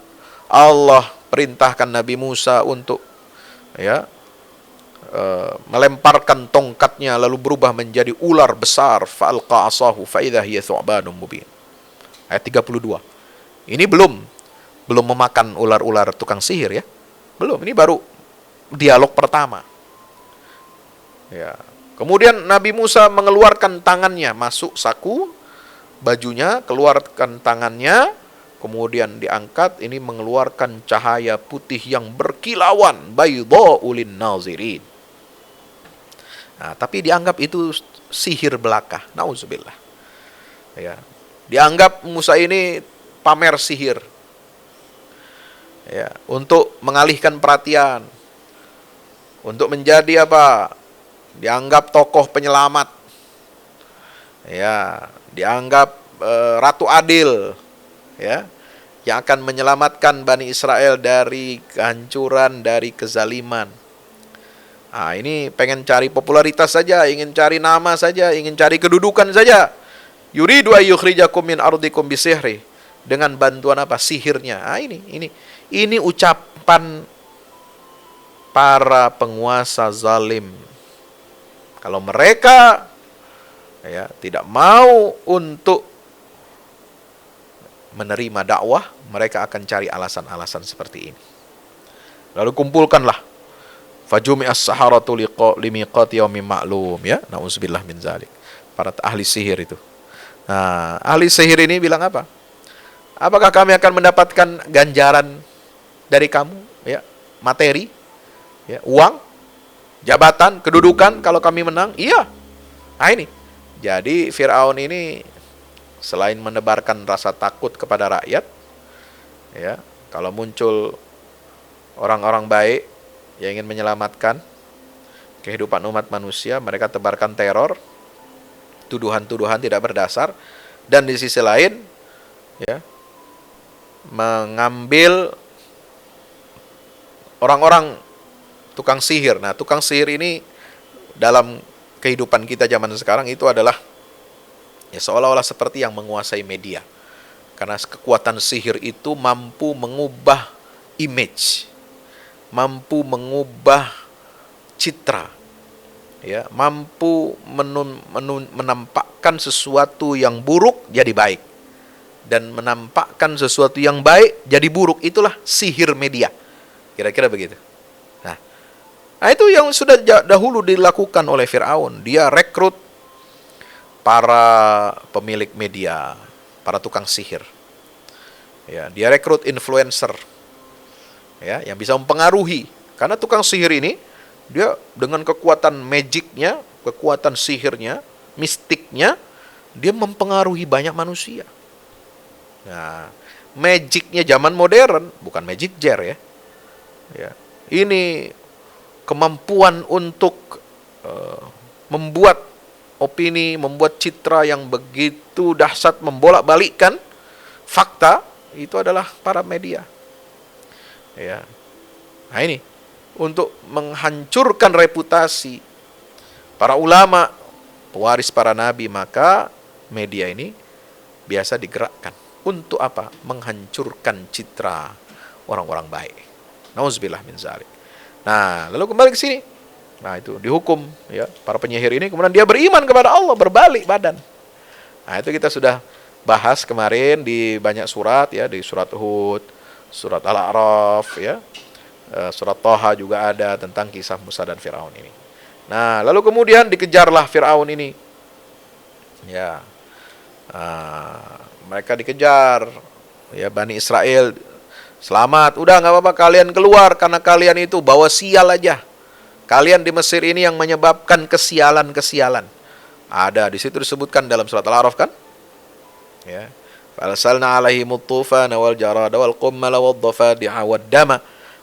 Allah perintahkan Nabi Musa untuk melemparkan tongkatnya lalu berubah menjadi ular besar. Fa'alqa asahu fa'idha hiya thu'banun mubin. Ayat 32. Ini belum memakan ular-ular tukang sihir, ya. Belum, ini baru dialog pertama. Ya. Kemudian Nabi Musa mengeluarkan tangannya, masuk saku bajunya, keluarkan tangannya, kemudian diangkat, ini mengeluarkan cahaya putih yang berkilauan, baydha'u lin-nazirin. Nah, tapi dianggap itu sihir belaka. Nauzubillah. Ya. Dianggap Musa ini pamer sihir. ya, untuk mengalihkan perhatian, untuk menjadi apa? Dianggap tokoh penyelamat, ya, dianggap ratu adil, ya, yang akan menyelamatkan Bani Israel dari kehancuran, dari kezaliman. Nah, ini pengen cari popularitas saja, ingin cari nama saja, ingin cari kedudukan saja. Yuridu ayyukhrijakum min ardikum bisihri. Dengan bantuan apa? Sihirnya. Nah, ini ucapan para penguasa zalim. Kalau mereka ya tidak mau untuk menerima dakwah, mereka akan cari alasan-alasan seperti ini. Lalu kumpulkanlah fajumi'as saharatu limiqati yaumin ma'lum, ya, nauzubillah min zalik. Para ahli sihir itu. Nah, ahli sihir ini bilang apa? Apakah kami akan mendapatkan ganjaran dari kamu, ya, materi, ya, uang, jabatan, kedudukan kalau kami menang? Iya. Nah, ini. Jadi Firaun ini selain menebarkan rasa takut kepada rakyat, ya, kalau muncul orang-orang baik yang ingin menyelamatkan kehidupan umat manusia, mereka tebarkan teror, tuduhan-tuduhan tidak berdasar, dan di sisi lain, ya, mengambil orang-orang tukang sihir. Nah, tukang sihir ini dalam kehidupan kita zaman sekarang itu adalah ya seolah-olah seperti yang menguasai media. Karena kekuatan sihir itu mampu mengubah image, mampu mengubah citra, ya, mampu menampakkan sesuatu yang buruk jadi baik, dan menampakkan sesuatu yang baik jadi buruk. Itulah sihir media. Kira-kira begitu. Nah, itu yang sudah dahulu dilakukan oleh Firaun. Dia rekrut para pemilik media, para tukang sihir. Ya, dia rekrut influencer, ya, yang bisa mempengaruhi. Karena tukang sihir ini dia dengan kekuatan magicnya, kekuatan sihirnya, mistiknya, dia mempengaruhi banyak manusia. Nah, magicnya zaman modern, bukan magic jar, ya. Ya, ini kemampuan untuk membuat opini, membuat citra yang begitu dahsyat, membolak-balikkan fakta, itu adalah para media. Ya. Nah, ini untuk menghancurkan reputasi para ulama, pewaris para nabi, maka media ini biasa digerakkan untuk apa? Menghancurkan citra orang-orang baik. Nauzubillah min zalik. Nah, lalu kembali ke sini. Nah, itu dihukum, ya, para penyihir ini, kemudian dia beriman kepada Allah, berbalik badan. Nah, itu kita sudah bahas kemarin di banyak surat, ya, di surat Hud, surat Al-A'raf, ya, surat Thaha juga ada tentang kisah Musa dan Firaun ini. Nah, lalu kemudian dikejarlah Firaun ini. Ya. Mereka dikejar, ya, Bani Israel selamat, udah nggak apa-apa, kalian keluar karena kalian itu bawa sial aja. Kalian di Mesir ini yang menyebabkan kesialan-kesialan. Ada di situ disebutkan dalam surat Al-A'raf, kan? Ya. Falsalna alaihimut tufana wal jarada wal qummala wad dhafadi'a wad dama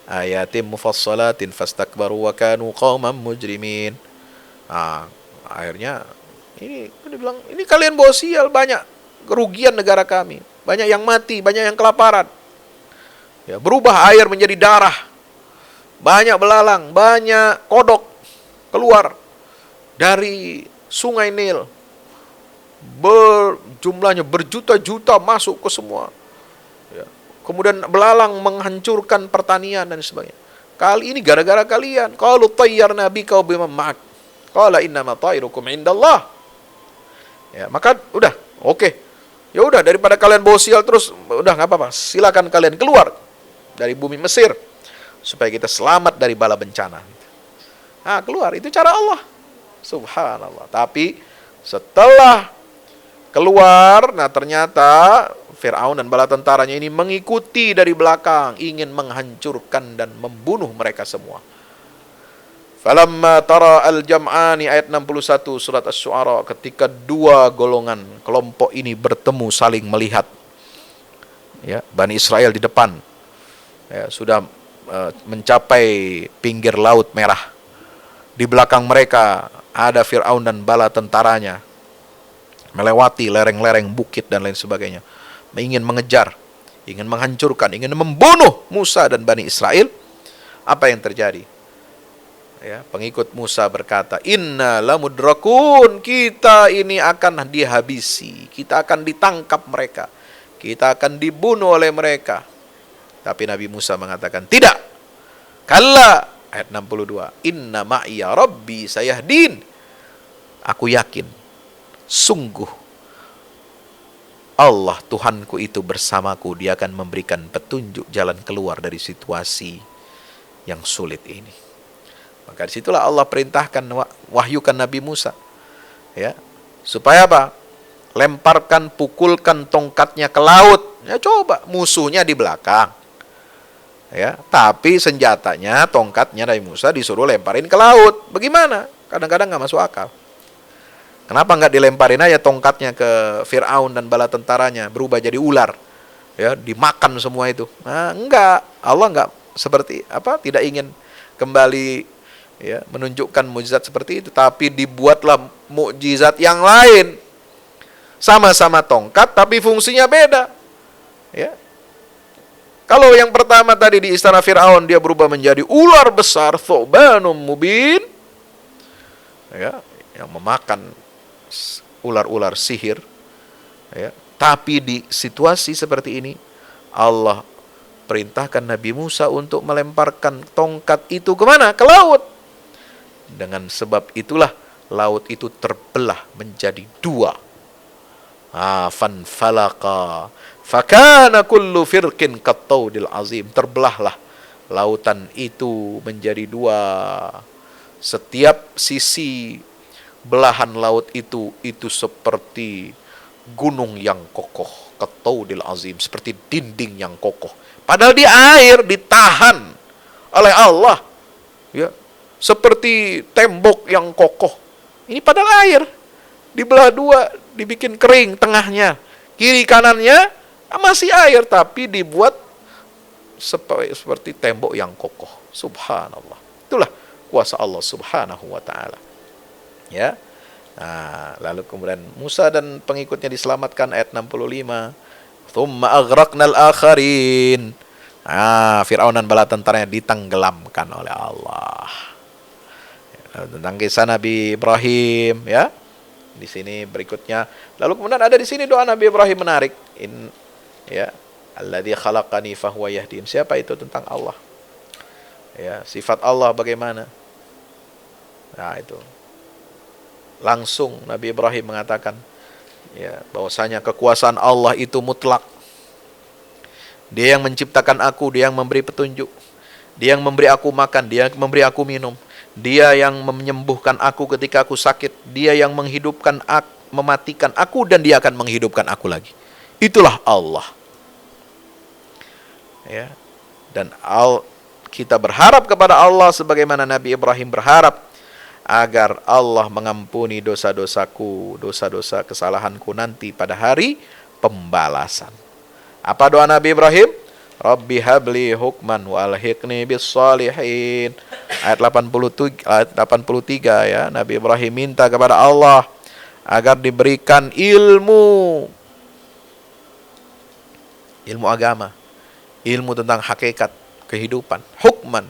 ayatin mufassalatin fastakbaru wa kanu qauman mujrimin. Akhirnya ini dibilang, ini kalian bawa sial, banyak kerugian negara kami, banyak yang mati, banyak yang kelaparan. Ya, berubah air menjadi darah, banyak belalang, banyak kodok keluar dari sungai Nil, jumlahnya berjuta-juta masuk ke semua. Ya. Kemudian belalang menghancurkan pertanian dan sebagainya. Kali ini gara-gara kalian. Qalu tayyarna bika wa biman ma'ak. Qala innama ta'irukum indallah. Ya, maka udah, oke. Ya udah, daripada kalian bawa sial terus, udah nggak apa-apa. Silakan kalian keluar dari bumi Mesir supaya kita selamat dari bala bencana. Nah, keluar, itu cara Allah. Subhanallah. Tapi setelah keluar, nah ternyata Firaun dan bala tentaranya ini mengikuti dari belakang, ingin menghancurkan dan membunuh mereka semua. Falamma tara al-jam'ani, ayat 61 surat Asy-Syu'ara, ketika dua golongan kelompok ini bertemu saling melihat, ya, Bani Israel di depan, ya, sudah mencapai pinggir laut merah. Di belakang mereka ada Fir'aun dan bala tentaranya, melewati lereng-lereng bukit dan lain sebagainya, ingin mengejar, ingin menghancurkan, ingin membunuh Musa dan Bani Israel. Apa yang terjadi? Ya, pengikut Musa berkata, inna lamudrakun, kita ini akan dihabisi, kita akan ditangkap mereka, kita akan dibunuh oleh mereka. Tapi Nabi Musa mengatakan, tidak, kalla. Ayat 62, inna ma'iya rabbi sayahdin, aku yakin, sungguh Allah Tuhanku itu bersamaku, dia akan memberikan petunjuk jalan keluar dari situasi yang sulit ini. Maka disitulah Allah perintahkan, wahyukan Nabi Musa, ya, supaya apa? Lemparkan, pukulkan tongkatnya ke laut. Ya, coba, musuhnya di belakang, ya, tapi senjatanya, tongkatnya Nabi Musa disuruh lemparin ke laut. Bagaimana? Kadang-kadang nggak masuk akal. Kenapa nggak dilemparin aja tongkatnya ke Fir'aun dan bala tentaranya, berubah jadi ular, ya, dimakan semua itu? Nah, enggak. Allah nggak seperti apa? Tidak ingin kembali, ya, menunjukkan mukjizat seperti itu, tapi dibuatlah mukjizat yang lain. Sama-sama tongkat, tapi fungsinya beda. Ya. Kalau yang pertama tadi di istana Fir'aun, dia berubah menjadi ular besar, thu'banum mubin, ya, yang memakan ular-ular sihir, ya. Tapi di situasi seperti ini, Allah perintahkan Nabi Musa untuk melemparkan tongkat itu kemana? Ke laut. Dengan sebab itulah laut itu terbelah menjadi dua. Fanfalaqa fakana kullu firqin kattaudil azim, terbelahlah lautan itu menjadi dua. Setiap sisi belahan laut itu seperti gunung yang kokoh, kattaudil azim, seperti dinding yang kokoh. Padahal di air ditahan oleh Allah, ya, seperti tembok yang kokoh. Ini padahal air dibelah dua, dibikin kering tengahnya, kiri kanannya masih air, tapi dibuat seperti tembok yang kokoh. Subhanallah. Itulah kuasa Allah Subhanahu wa ta'ala. Ya. Nah, lalu kemudian Musa dan pengikutnya diselamatkan, ayat 65. Tsumma aghraqnal akharin. Fir'aun dan bala tentaranya ditenggelamkan oleh Allah. Tentang kisah Nabi Ibrahim, ya. Di sini berikutnya. Lalu kemudian ada di sini doa Nabi Ibrahim menarik. Ya, alladzi khalaqani fahuwa yahdin. Siapa itu? Tentang Allah. Ya, sifat Allah bagaimana? Nah, itu. Langsung Nabi Ibrahim mengatakan, ya, bahwasanya kekuasaan Allah itu mutlak. Dia yang menciptakan aku, dia yang memberi petunjuk, dia yang memberi aku makan, dia yang memberi aku minum, dia yang menyembuhkan aku ketika aku sakit, dia yang menghidupkan aku, mematikan aku, dan dia akan menghidupkan aku lagi. Itulah Allah. Ya. Dan kita berharap kepada Allah sebagaimana Nabi Ibrahim berharap agar Allah mengampuni dosa-dosaku, dosa-dosa kesalahanku nanti pada hari pembalasan. Apa doa Nabi Ibrahim? Rabbi habli hukman wa alhiqni bis salihin. Ayat 83, ya, Nabi Ibrahim minta kepada Allah agar diberikan ilmu agama, ilmu tentang hakikat kehidupan, hukman,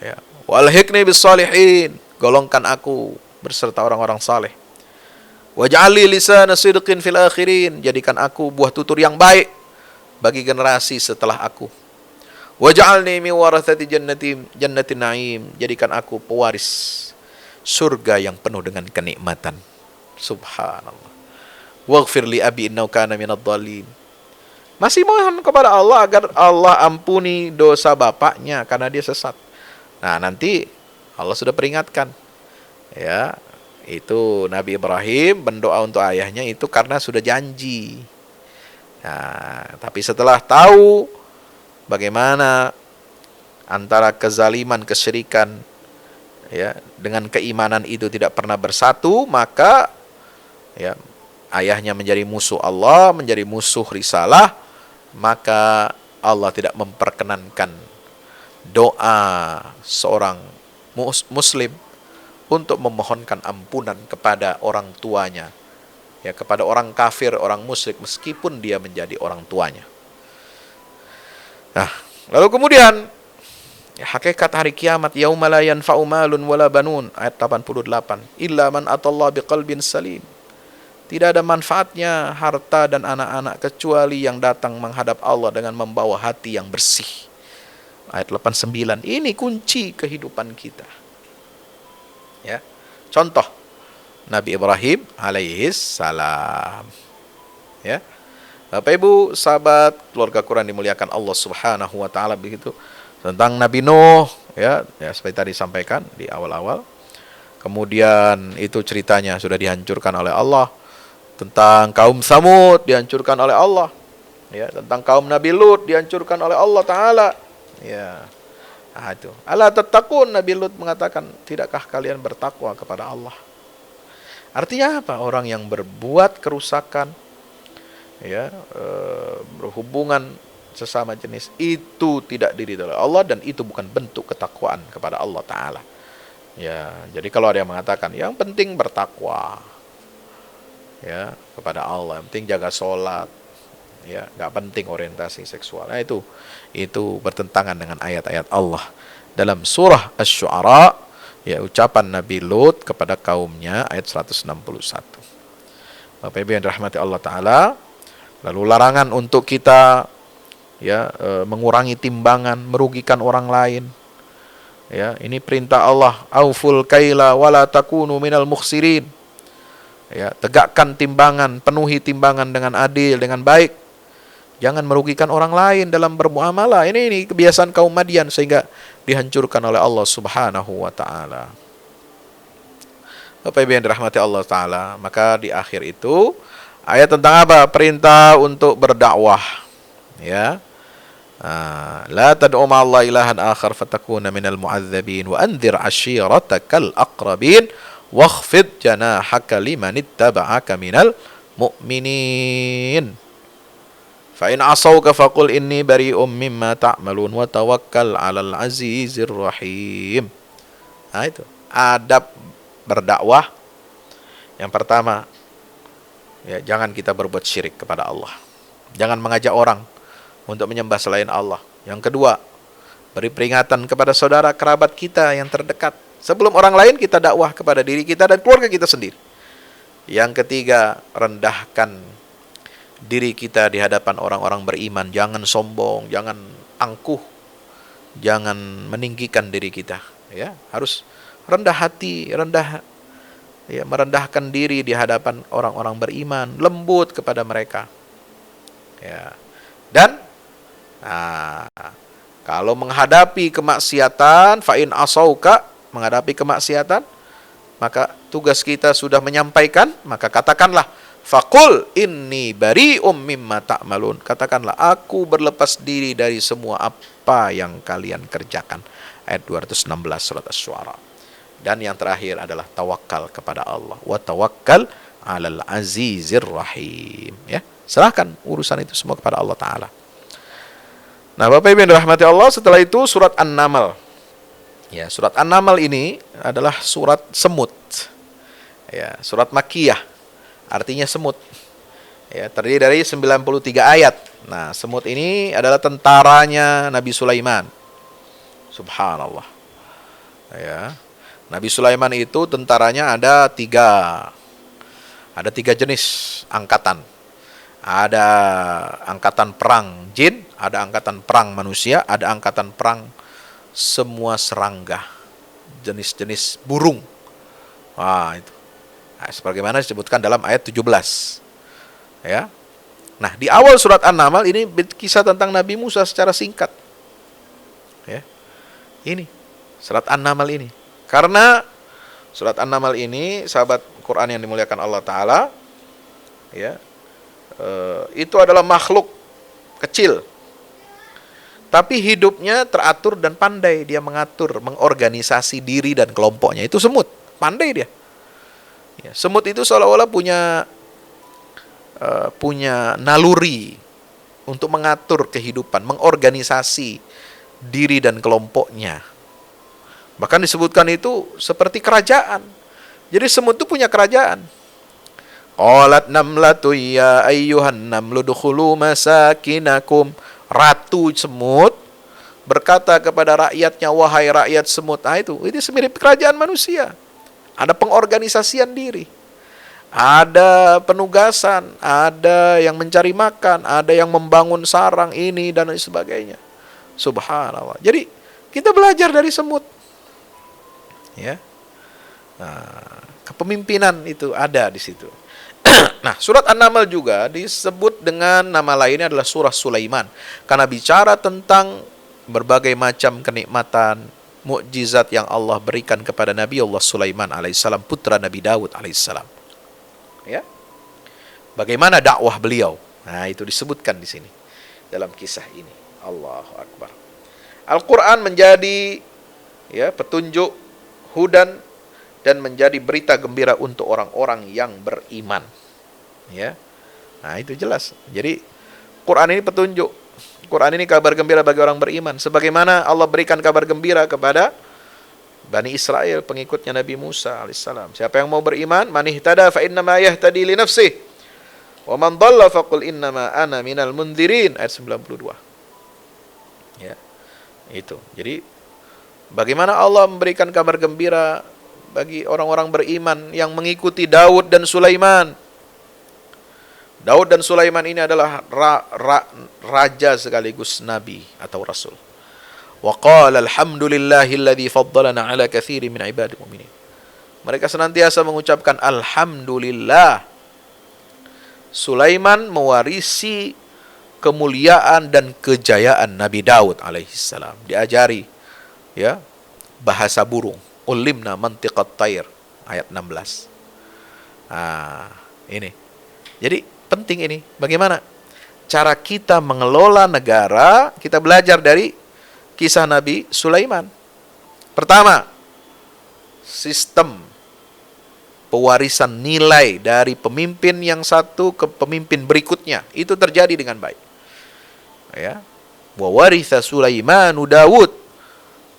ya, wa alhiqni bis salihin, golongkan aku berserta orang-orang saleh. Waj'alli lisana sidqin fil akhirin, jadikan aku buah tutur yang baik bagi generasi setelah aku. Waj'alni min warathati jannatin na'im, jadikan aku pewaris surga yang penuh dengan kenikmatan. Subhanallah. Waghfir li abi innahu kana minadh dhalin. Masih mohon kepada Allah agar Allah ampuni dosa bapaknya karena dia sesat. Nah, nanti Allah sudah peringatkan. Ya, itu Nabi Ibrahim berdoa untuk ayahnya itu karena sudah janji. Nah, tapi setelah tahu bagaimana antara kezaliman, kesyirikan, ya, dengan keimanan itu tidak pernah bersatu, maka, ya, ayahnya menjadi musuh Allah, menjadi musuh risalah, maka Allah tidak memperkenankan doa seorang muslim untuk memohonkan ampunan kepada orang tuanya, ya, kepada orang kafir, orang musyrik, meskipun dia menjadi orang tuanya. Nah, lalu kemudian ya, hakikat hari kiamat, yauma la yanfa'u malun wala banun, ayat 88, illa man atallaha biqalbin salim. Tidak ada manfaatnya harta dan anak-anak kecuali yang datang menghadap Allah dengan membawa hati yang bersih. Ayat 89. Ini kunci kehidupan kita. Ya. Contoh Nabi Ibrahim alaihis salam. Ya. Bapak Ibu, sahabat keluarga Quran dimuliakan Allah Subhanahu wa taala, begitu. Tentang Nabi Nuh, ya seperti tadi disampaikan di awal-awal. Kemudian itu ceritanya sudah dihancurkan oleh Allah. Tentang kaum Samud dihancurkan oleh Allah, ya, tentang kaum Nabi Lut dihancurkan oleh Allah Ta'ala, ya. Nah, itu ala tattaqun, Nabi Lut mengatakan, tidakkah kalian bertakwa kepada Allah? Artinya apa? Orang yang berbuat kerusakan, ya, berhubungan sesama jenis, itu tidak diridhoi oleh Allah, dan itu bukan bentuk ketakwaan kepada Allah Ta'ala, ya. Jadi kalau ada yang mengatakan yang penting bertakwa, ya, kepada Allah, yang penting jaga sholat, ya, nggak penting orientasi seksual. Nah, itu bertentangan dengan ayat-ayat Allah dalam surah Asy-Syu'ara, ya, ucapan Nabi Lut kepada kaumnya, ayat 161. Bapak Ibu yang dirahmati Allah Ta'ala, lalu larangan untuk kita, ya, mengurangi timbangan, merugikan orang lain, ya, ini perintah Allah, auful kaila wala takunu minal mukhsirin. Ya, tegakkan timbangan, penuhi timbangan dengan adil, dengan baik. Jangan merugikan orang lain dalam bermuamalah. Ini kebiasaan kaum Madian sehingga dihancurkan oleh Allah Subhanahu wa taala. Bapak Ibu yang dirahmati Allah Ta'ala, maka di akhir itu ayat tentang apa? Perintah untuk berdakwah, ya. La tad'u ma'allahi ilahan akhar fatakuna minal mu'adzabin wa anzir 'ashiratakal aqrabin wakhfid janahaka liman ittaba'aka minal mu'minin. Fa in 'asawka faqul inni bari'um mimma ta'malun wa tawakkal 'alal 'azizir rahim. Nah, itu adab berdakwah. Yang pertama, ya, jangan kita berbuat syirik kepada Allah. Jangan mengajak orang untuk menyembah selain Allah. Yang kedua, beri peringatan kepada saudara kerabat kita yang terdekat. Sebelum orang lain, kita dakwah kepada diri kita dan keluarga kita sendiri. Yang ketiga, rendahkan diri kita di hadapan orang-orang beriman. Jangan sombong, jangan angkuh, jangan meninggikan diri kita. Ya, harus rendah hati, ya, merendahkan diri di hadapan orang-orang beriman, lembut kepada mereka. Ya, dan kalau menghadapi kemaksiatan, fa'in asauka, menghadapi kemaksiatan, maka tugas kita sudah menyampaikan, maka katakanlah, faqul inni bari'um mimma ta'malun. Katakanlah, aku berlepas diri dari semua apa yang kalian kerjakan. Ayat 216 surat Asy-Syu'ara. Dan yang terakhir adalah tawakal kepada Allah. Wa tawakkal 'alal 'azizir rahim. Ya, serahkan urusan itu semua kepada Allah Ta'ala. Nah, Bapak Ibu yang dirahmati Allah, setelah itu surat An-Naml. Ya, surat An-Naml ini adalah surat semut. Ya, surat Makkiyah, artinya semut. Ya, terdiri dari 93 ayat. Nah, semut ini adalah tentaranya Nabi Sulaiman. Subhanallah. Ya, Nabi Sulaiman itu tentaranya ada tiga jenis angkatan. Ada angkatan perang jin, ada angkatan perang manusia, ada angkatan perang semua serangga, jenis-jenis burung. Wah, itu. Nah, sebagaimana disebutkan dalam ayat 17. Ya. Nah, di awal surat An-Naml ini kisah tentang Nabi Musa secara singkat. Ya. Ini surat An-Naml ini. Karena surat An-Naml ini, sahabat Quran yang dimuliakan Allah Ta'ala, ya, itu adalah makhluk kecil, tapi hidupnya teratur dan pandai. Dia mengatur, mengorganisasi diri dan kelompoknya. Itu semut, pandai dia. Ya, semut itu seolah-olah punya naluri, untuk mengatur kehidupan, mengorganisasi diri dan kelompoknya. Bahkan disebutkan itu seperti kerajaan. Jadi semut itu punya kerajaan. Qalat namlatu ya ayyuhan namlu dukhulu masakinakum. Ratu semut berkata kepada rakyatnya, wahai rakyat semut. Nah itu semirip kerajaan manusia. Ada pengorganisasian diri. Ada penugasan, ada yang mencari makan, ada yang membangun sarang ini dan lain sebagainya. Subhanallah. Jadi kita belajar dari semut. Ya. Nah, kepemimpinan itu ada di situ. Nah, surat An-Naml juga disebut dengan nama lainnya adalah surah Sulaiman, karena bicara tentang berbagai macam kenikmatan, mukjizat yang Allah berikan kepada Nabi Allah Sulaiman alaihissalam, putra Nabi Daud alaihissalam. Ya. Bagaimana dakwah beliau? Nah, itu disebutkan di sini dalam kisah ini. Allahu Akbar. Al-Qur'an menjadi petunjuk, hudan, dan menjadi berita gembira untuk orang-orang yang beriman. Ya. Nah, itu jelas. Jadi Quran ini petunjuk. Quran ini kabar gembira bagi orang beriman, sebagaimana Allah berikan kabar gembira kepada Bani Israel, pengikutnya Nabi Musa alaihissalam. Siapa yang mau beriman, man ihtada fa innama yahtadi li nafsihi wa man dhalla faqul innama ana minal mundzirin, ayat 92. Ya. Itu. Jadi bagaimana Allah memberikan kabar gembira bagi orang-orang beriman yang mengikuti Daud dan Sulaiman. Daud dan Sulaiman ini adalah raja sekaligus nabi atau rasul. Wa qala alhamdulillahilladzi faddalana ala katsirin min ibadil mu'minin. Mereka senantiasa mengucapkan alhamdulillah. Sulaiman mewarisi kemuliaan dan kejayaan Nabi Daud alaihissalam. Diajari bahasa burung. Ulimna mantiqat tayr, ayat 16. Ini. Jadi penting ini. Bagaimana cara kita mengelola negara? Kita belajar dari kisah Nabi Sulaiman. Pertama, sistem pewarisan nilai dari pemimpin yang satu ke pemimpin berikutnya itu terjadi dengan baik. Ya. Wa waritha Sulaimanu Daud.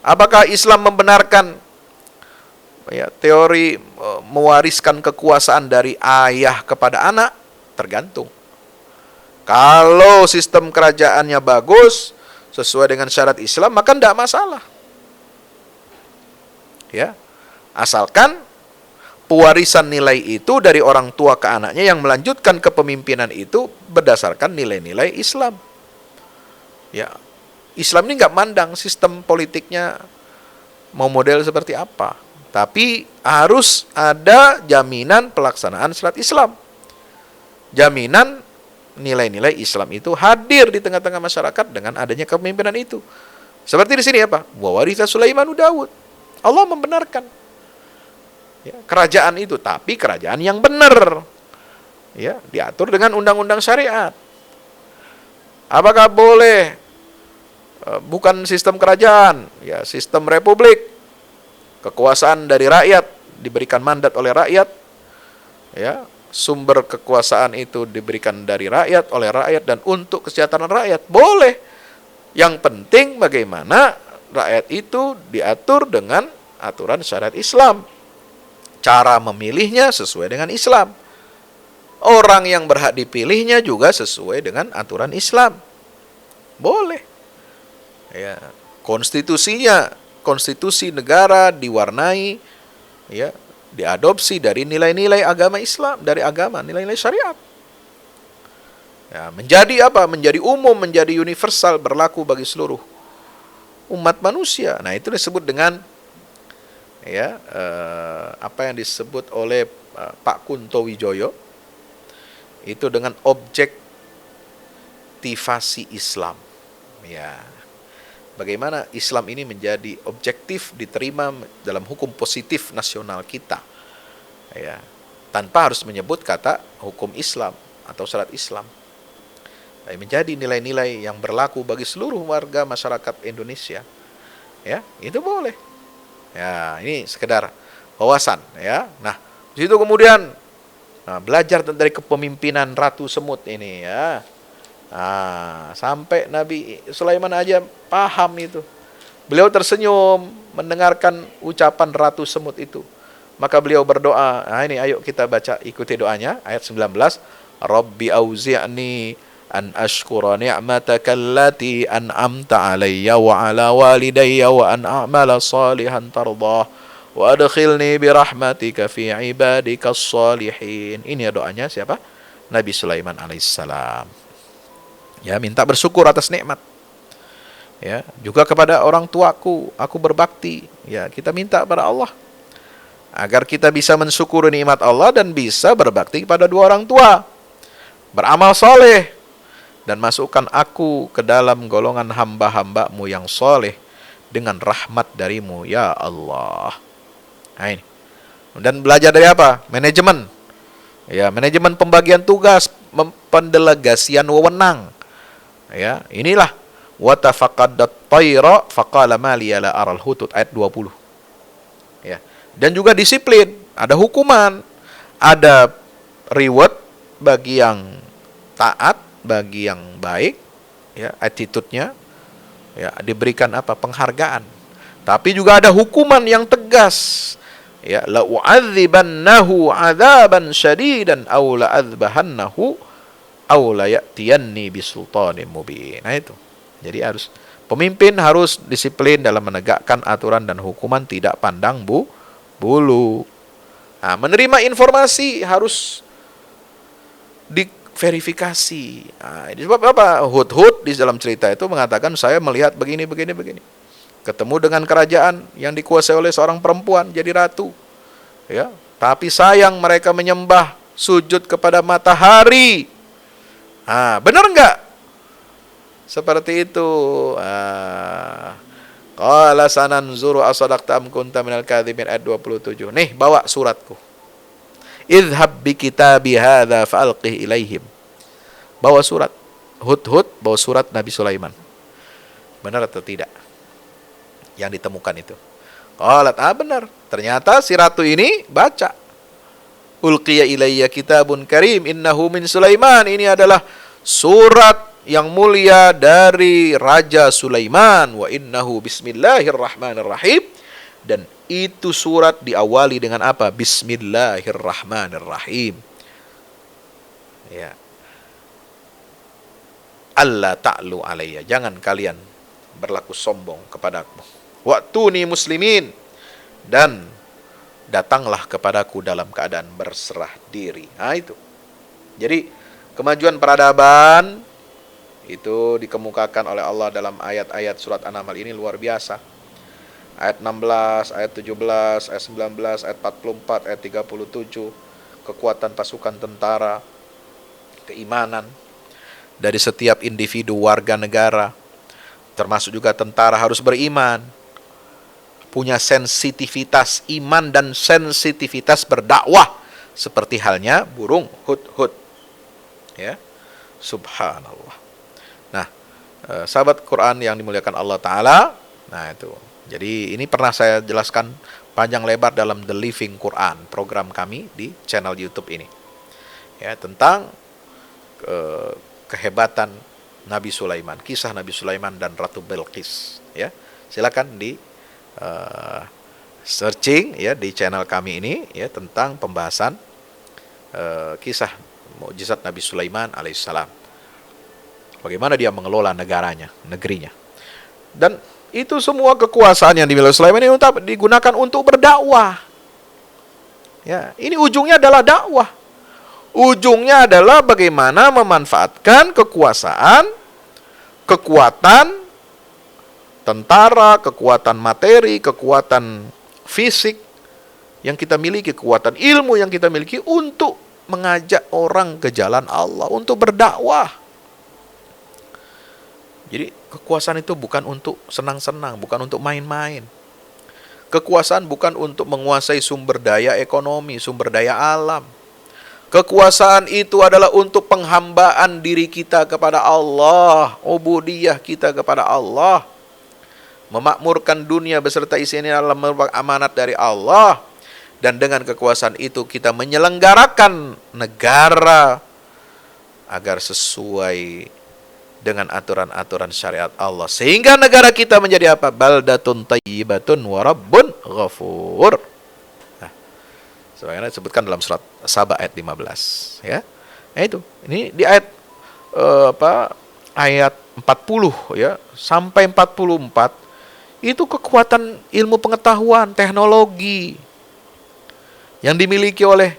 Apakah Islam membenarkan teori mewariskan kekuasaan dari ayah kepada anak? Tergantung. Kalau sistem kerajaannya bagus, sesuai dengan syarat Islam, maka tidak masalah. Ya, asalkan pewarisan nilai itu dari orang tua ke anaknya yang melanjutkan kepemimpinan itu berdasarkan nilai-nilai Islam. Ya, Islam ini nggak mandang sistem politiknya mau model seperti apa, tapi harus ada jaminan pelaksanaan syariat Islam. Jaminan nilai-nilai Islam itu hadir di tengah-tengah masyarakat dengan adanya kepemimpinan itu. Seperti di sini apa? Wa waritha Sulaimanu Daud. Allah membenarkan kerajaan itu, tapi kerajaan yang benar. Ya, diatur dengan undang-undang syariat. Apakah boleh bukan sistem kerajaan, sistem republik. Kekuasaan dari rakyat, diberikan mandat oleh rakyat. Ya, sumber kekuasaan itu diberikan dari rakyat, oleh rakyat, dan untuk kesejahteraan rakyat. Boleh. Yang penting bagaimana rakyat itu diatur dengan aturan syariat Islam. Cara memilihnya sesuai dengan Islam. Orang yang berhak dipilihnya juga sesuai dengan aturan Islam. Boleh. Ya, konstitusinya, konstitusi negara diwarnai diadopsi dari nilai-nilai agama Islam, dari agama, nilai-nilai syariat. Ya, menjadi apa? Menjadi umum, menjadi universal, berlaku bagi seluruh umat manusia. Nah, itu disebut dengan apa yang disebut oleh Pak Kunto Wijoyo itu dengan objektivasi Islam. Ya. Bagaimana Islam ini menjadi objektif, diterima dalam hukum positif nasional kita, tanpa harus menyebut kata hukum Islam atau syariat Islam. Menjadi nilai-nilai yang berlaku bagi seluruh warga masyarakat Indonesia, itu boleh. Ya, ini sekedar wawasan. Nah, di situ kemudian belajar dari kepemimpinan Ratu Semut ini. Sampai Nabi Sulaiman aja paham itu. Beliau tersenyum mendengarkan ucapan Ratu Semut itu. Maka beliau berdoa. Ini ayo kita baca, ikuti doanya, ayat 19. Rabbi auzi'ni an ashkura ni'mataka allati an'amta alayya wa ala walidayya wa an a'mala salihan tardah wa adkhilni birahmatika fi ibadika salihin. Ini doanya siapa? Nabi Sulaiman alaihissalam. Ya, minta bersyukur atas nikmat. Ya, juga kepada orang tuaku, aku berbakti. Ya, kita minta pada Allah agar kita bisa mensyukuri nikmat Allah dan bisa berbakti kepada dua orang tua. Beramal soleh dan masukkan aku ke dalam golongan hamba-hambamu yang soleh dengan rahmat darimu, ya Allah. Nah ini. Dan belajar dari apa? Manajemen. Ya, manajemen pembagian tugas, pendelegasian wewenang. Ya, inilah wa tafaqaddat tayra faqala ma liya la aral hutut, ayat 20. Ya. Dan juga disiplin, ada hukuman, ada reward bagi yang taat, bagi yang baik, ya, attitude-nya, ya, diberikan apa? Penghargaan. Tapi juga ada hukuman yang tegas. Ya, la u'adzibannahu 'adzaban syadidan aw la adzbahannahu aw la ya'tiyanni bisultanin mubin. Nah itu. Jadi pemimpin harus disiplin dalam menegakkan aturan dan hukuman, tidak pandang bulu. Nah, menerima informasi harus diverifikasi. Nah, sebab apa? Hud-Hud di dalam cerita itu mengatakan, saya melihat begini. Ketemu dengan kerajaan yang dikuasai oleh seorang perempuan jadi ratu. Ya, tapi sayang mereka menyembah sujud kepada matahari. Benar enggak? Seperti itu. Qala sananzuru asadaqta am kunta minal kadhibin, ayat 27. Nih, bawa suratku. Idhhab bi kitabi hadza fa'alqih ilaihim. Bawa surat. Hud-Hud bawa surat Nabi Sulaiman. Benar atau tidak yang ditemukan itu? Qalat, benar. Ternyata si ratu ini baca. Ulqiya ilayya kitabun karim innahu min Sulaiman. Ini adalah surat yang mulia dari Raja Sulaiman. Wa innahu bismillahirrahmanirrahim. Dan itu surat diawali dengan apa? Bismillahirrahmanirrahim. Ya. Allah ta'lu alayya. Jangan kalian berlaku sombong kepadaku. Wa'tuni muslimin. Dan datanglah kepadaku dalam keadaan berserah diri. Itu. Jadi kemajuan peradaban itu dikemukakan oleh Allah dalam ayat-ayat surat An-Naml ini luar biasa. Ayat 16, ayat 17, ayat 19, ayat 44, ayat 37. Kekuatan pasukan tentara, keimanan dari setiap individu warga negara, termasuk juga tentara harus beriman, punya sensitivitas iman dan sensitivitas berdakwah, seperti halnya burung hud-hud. Ya, subhanallah. Nah, sahabat Quran yang dimuliakan Allah Ta'ala, nah itu. Jadi ini pernah saya jelaskan panjang lebar dalam The Living Quran, program kami di channel YouTube ini. Ya, tentang kehebatan Nabi Sulaiman, kisah Nabi Sulaiman dan Ratu Bilqis. Ya, silakan di searching ya di channel kami ini ya tentang pembahasan kisah mukjizat Nabi Sulaiman alaihissalam. Bagaimana dia mengelola negerinya. Dan itu semua kekuasaan yang dimiliki Sulaiman ini digunakan untuk berdakwah. Ya, ini ujungnya adalah dakwah. Ujungnya adalah bagaimana memanfaatkan kekuasaan, kekuatan tentara, kekuatan materi, kekuatan fisik yang kita miliki, kekuatan ilmu yang kita miliki untuk mengajak orang ke jalan Allah, untuk berdakwah. Jadi kekuasaan itu bukan untuk senang-senang, bukan untuk main-main. Kekuasaan bukan untuk menguasai sumber daya ekonomi, sumber daya alam. Kekuasaan itu adalah untuk penghambaan diri kita kepada Allah, ubudiyah kita kepada Allah. Memakmurkan dunia beserta isinya adalah merupakan amanat dari Allah. Dan dengan kekuasaan itu kita menyelenggarakan negara agar sesuai dengan aturan-aturan syariat Allah. Sehingga negara kita menjadi apa? Baldatun thayyibatun wa rabbun ghafur. Nah, sebagaimana disebutkan dalam surat Saba ayat 15, ya. Nah itu. Ini di ayat ayat 40 ya sampai 44 itu kekuatan ilmu pengetahuan, teknologi yang dimiliki oleh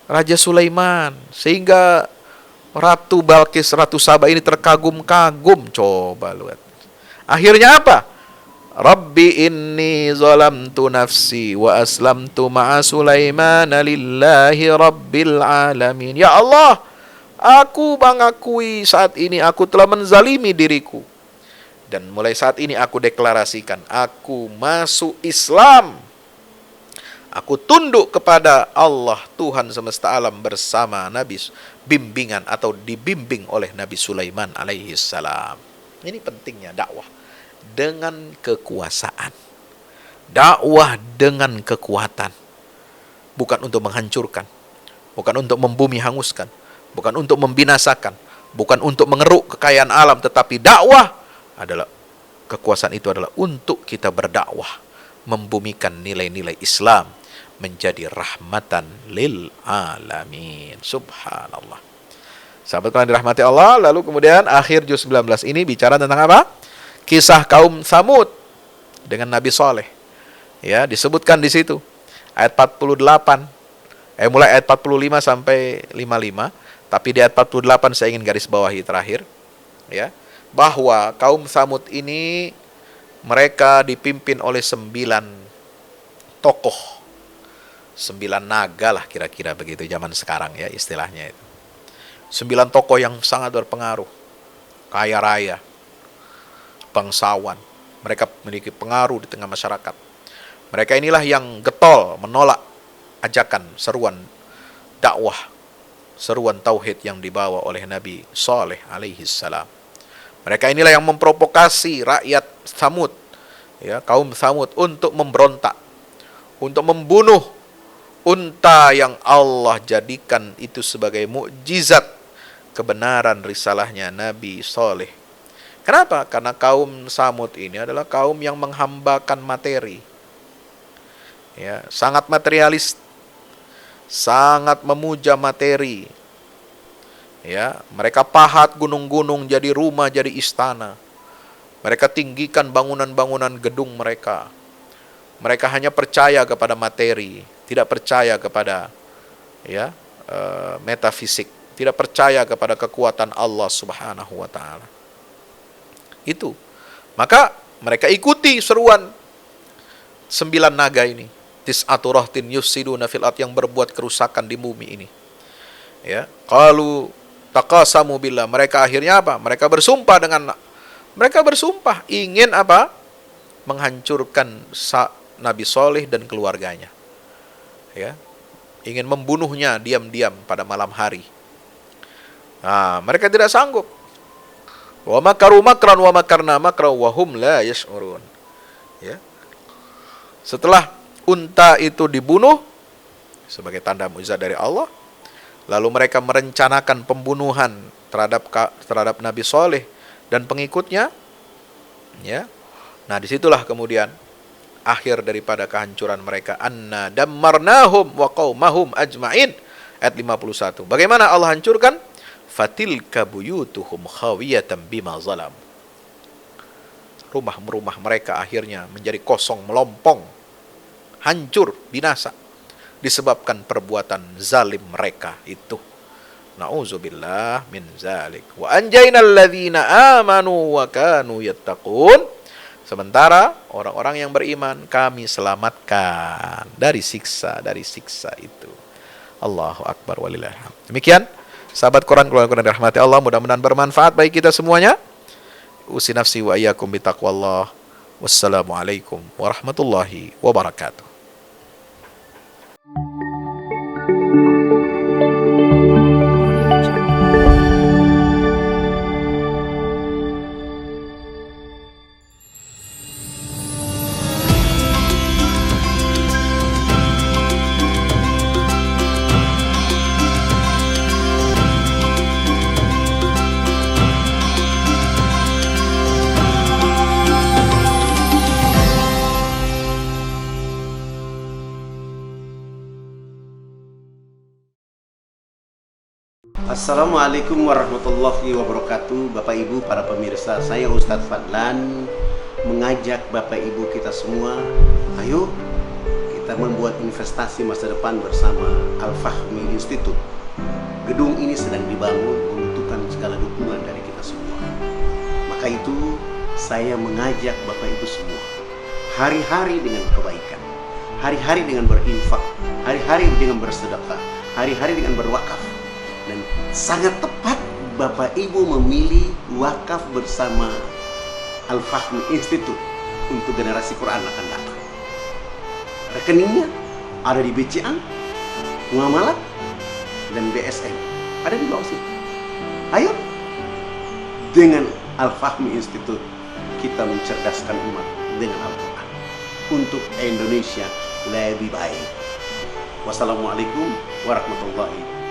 Raja Sulaiman sehingga Ratu Balkis, Ratu Saba ini terkagum-kagum. Coba lihat. Akhirnya apa? Rabbi inni zalamtu nafsi wa aslamtu ma'a Sulaiman lillahi rabbil alamin. Ya Allah, aku mengakui saat ini aku telah menzalimi diriku. Dan mulai saat ini aku deklarasikan, aku masuk Islam. Aku tunduk kepada Allah Tuhan semesta alam bersama Nabi bimbingan atau dibimbing oleh Nabi Sulaiman alaihi salam. Ini pentingnya dakwah dengan kekuasaan. Dakwah dengan kekuatan. Bukan untuk menghancurkan, bukan untuk membumi hanguskan, bukan untuk membinasakan, bukan untuk mengeruk kekayaan alam, tetapi dakwah adalah kekuasaan itu adalah untuk kita berdakwah, membumikan nilai-nilai Islam menjadi rahmatan lil alamin. Subhanallah. Sahabat yang dirahmati Allah, lalu kemudian akhir juz 19 ini bicara tentang apa? Kisah kaum Tsamud dengan Nabi Saleh. Ya, disebutkan di situ. Ayat 48. Mulai ayat 45 sampai 55, tapi di ayat 48 saya ingin garis bawahi terakhir, ya, bahwa kaum Tsamud ini mereka dipimpin oleh 9 tokoh. 9 naga lah kira-kira begitu zaman sekarang ya istilahnya itu. 9 tokoh yang sangat berpengaruh, kaya raya, bangsawan. Mereka memiliki pengaruh di tengah masyarakat. Mereka inilah yang getol menolak ajakan, seruan dakwah, seruan tauhid yang dibawa oleh Nabi Saleh alaihi salam. Mereka inilah yang memprovokasi rakyat Tsamud, ya, kaum Tsamud untuk memberontak, untuk membunuh unta yang Allah jadikan itu sebagai mukjizat kebenaran risalahnya Nabi Saleh. Kenapa? Karena kaum Tsamud ini adalah kaum yang menghambakan materi. Ya, sangat materialis, sangat memuja materi. Ya, mereka pahat gunung-gunung jadi rumah, jadi istana. Mereka tinggikan bangunan-bangunan gedung mereka. Mereka hanya percaya kepada materi, tidak percaya kepada metafisik, tidak percaya kepada kekuatan Allah Subhanahu wa taala. Itu. Maka mereka ikuti seruan 9 naga ini. Tis'atu rahtin yufsiduna fil ard, yang berbuat kerusakan di bumi ini. Ya, qalu taqasamu billah, mereka akhirnya apa? Mereka bersumpah ingin apa? Menghancurkan Nabi Saleh dan keluarganya. Ya, ingin membunuhnya diam-diam pada malam hari. Nah, mereka tidak sanggup. Wa makaru makran wa makarna makra wa hum la yash'urun. Ya. Setelah unta itu dibunuh sebagai tanda mukjizat dari Allah, lalu mereka merencanakan pembunuhan terhadap Nabi Saleh dan pengikutnya. Ya. Nah, disitulah kemudian akhir daripada kehancuran mereka. Anna dammarnahum wa qaumahum ajma'in. Ayat 51. Bagaimana Allah hancurkan? Fatilka buyutuhum khawiyatan bima zalam. Rumah-rumah mereka akhirnya menjadi kosong melompong, hancur, binasa, disebabkan perbuatan zalim mereka itu. Na'udzubillah min zalik. Wa anjaynal ladzina amanu wa kanu yattaqun. Sementara orang-orang yang beriman kami selamatkan dari siksa itu. Allahu akbar walillahil hamd. Demikian sahabat Quran dirahmati Allah, mudah-mudahan bermanfaat bagi kita semuanya. Usi nafsi wa iyyakum bitaqwallah. Wassalamualaikum warahmatullahi wabarakatuh. Assalamualaikum warahmatullahi wabarakatuh. Bapak Ibu para pemirsa, saya Ustadz Fadlan mengajak Bapak Ibu kita semua, ayo kita membuat investasi masa depan bersama Al-Fahmi Institute. Gedung ini sedang dibangun, membutuhkan segala dukungan dari kita semua. Maka itu saya mengajak Bapak Ibu semua, hari-hari dengan kebaikan, hari-hari dengan berinfak, hari-hari dengan bersedekah, hari-hari dengan berwakaf. Dan sangat tepat Bapak Ibu memilih wakaf bersama Al-Fahmi Institute untuk generasi Quran akan datang. Rekeningnya ada di BCA, Muamalat, dan BSM. Ada di bawah sini. Ayo, dengan Al-Fahmi Institute kita mencerdaskan umat dengan Al-Quran untuk Indonesia lebih baik. Wassalamualaikum warahmatullahi wabarakatuh.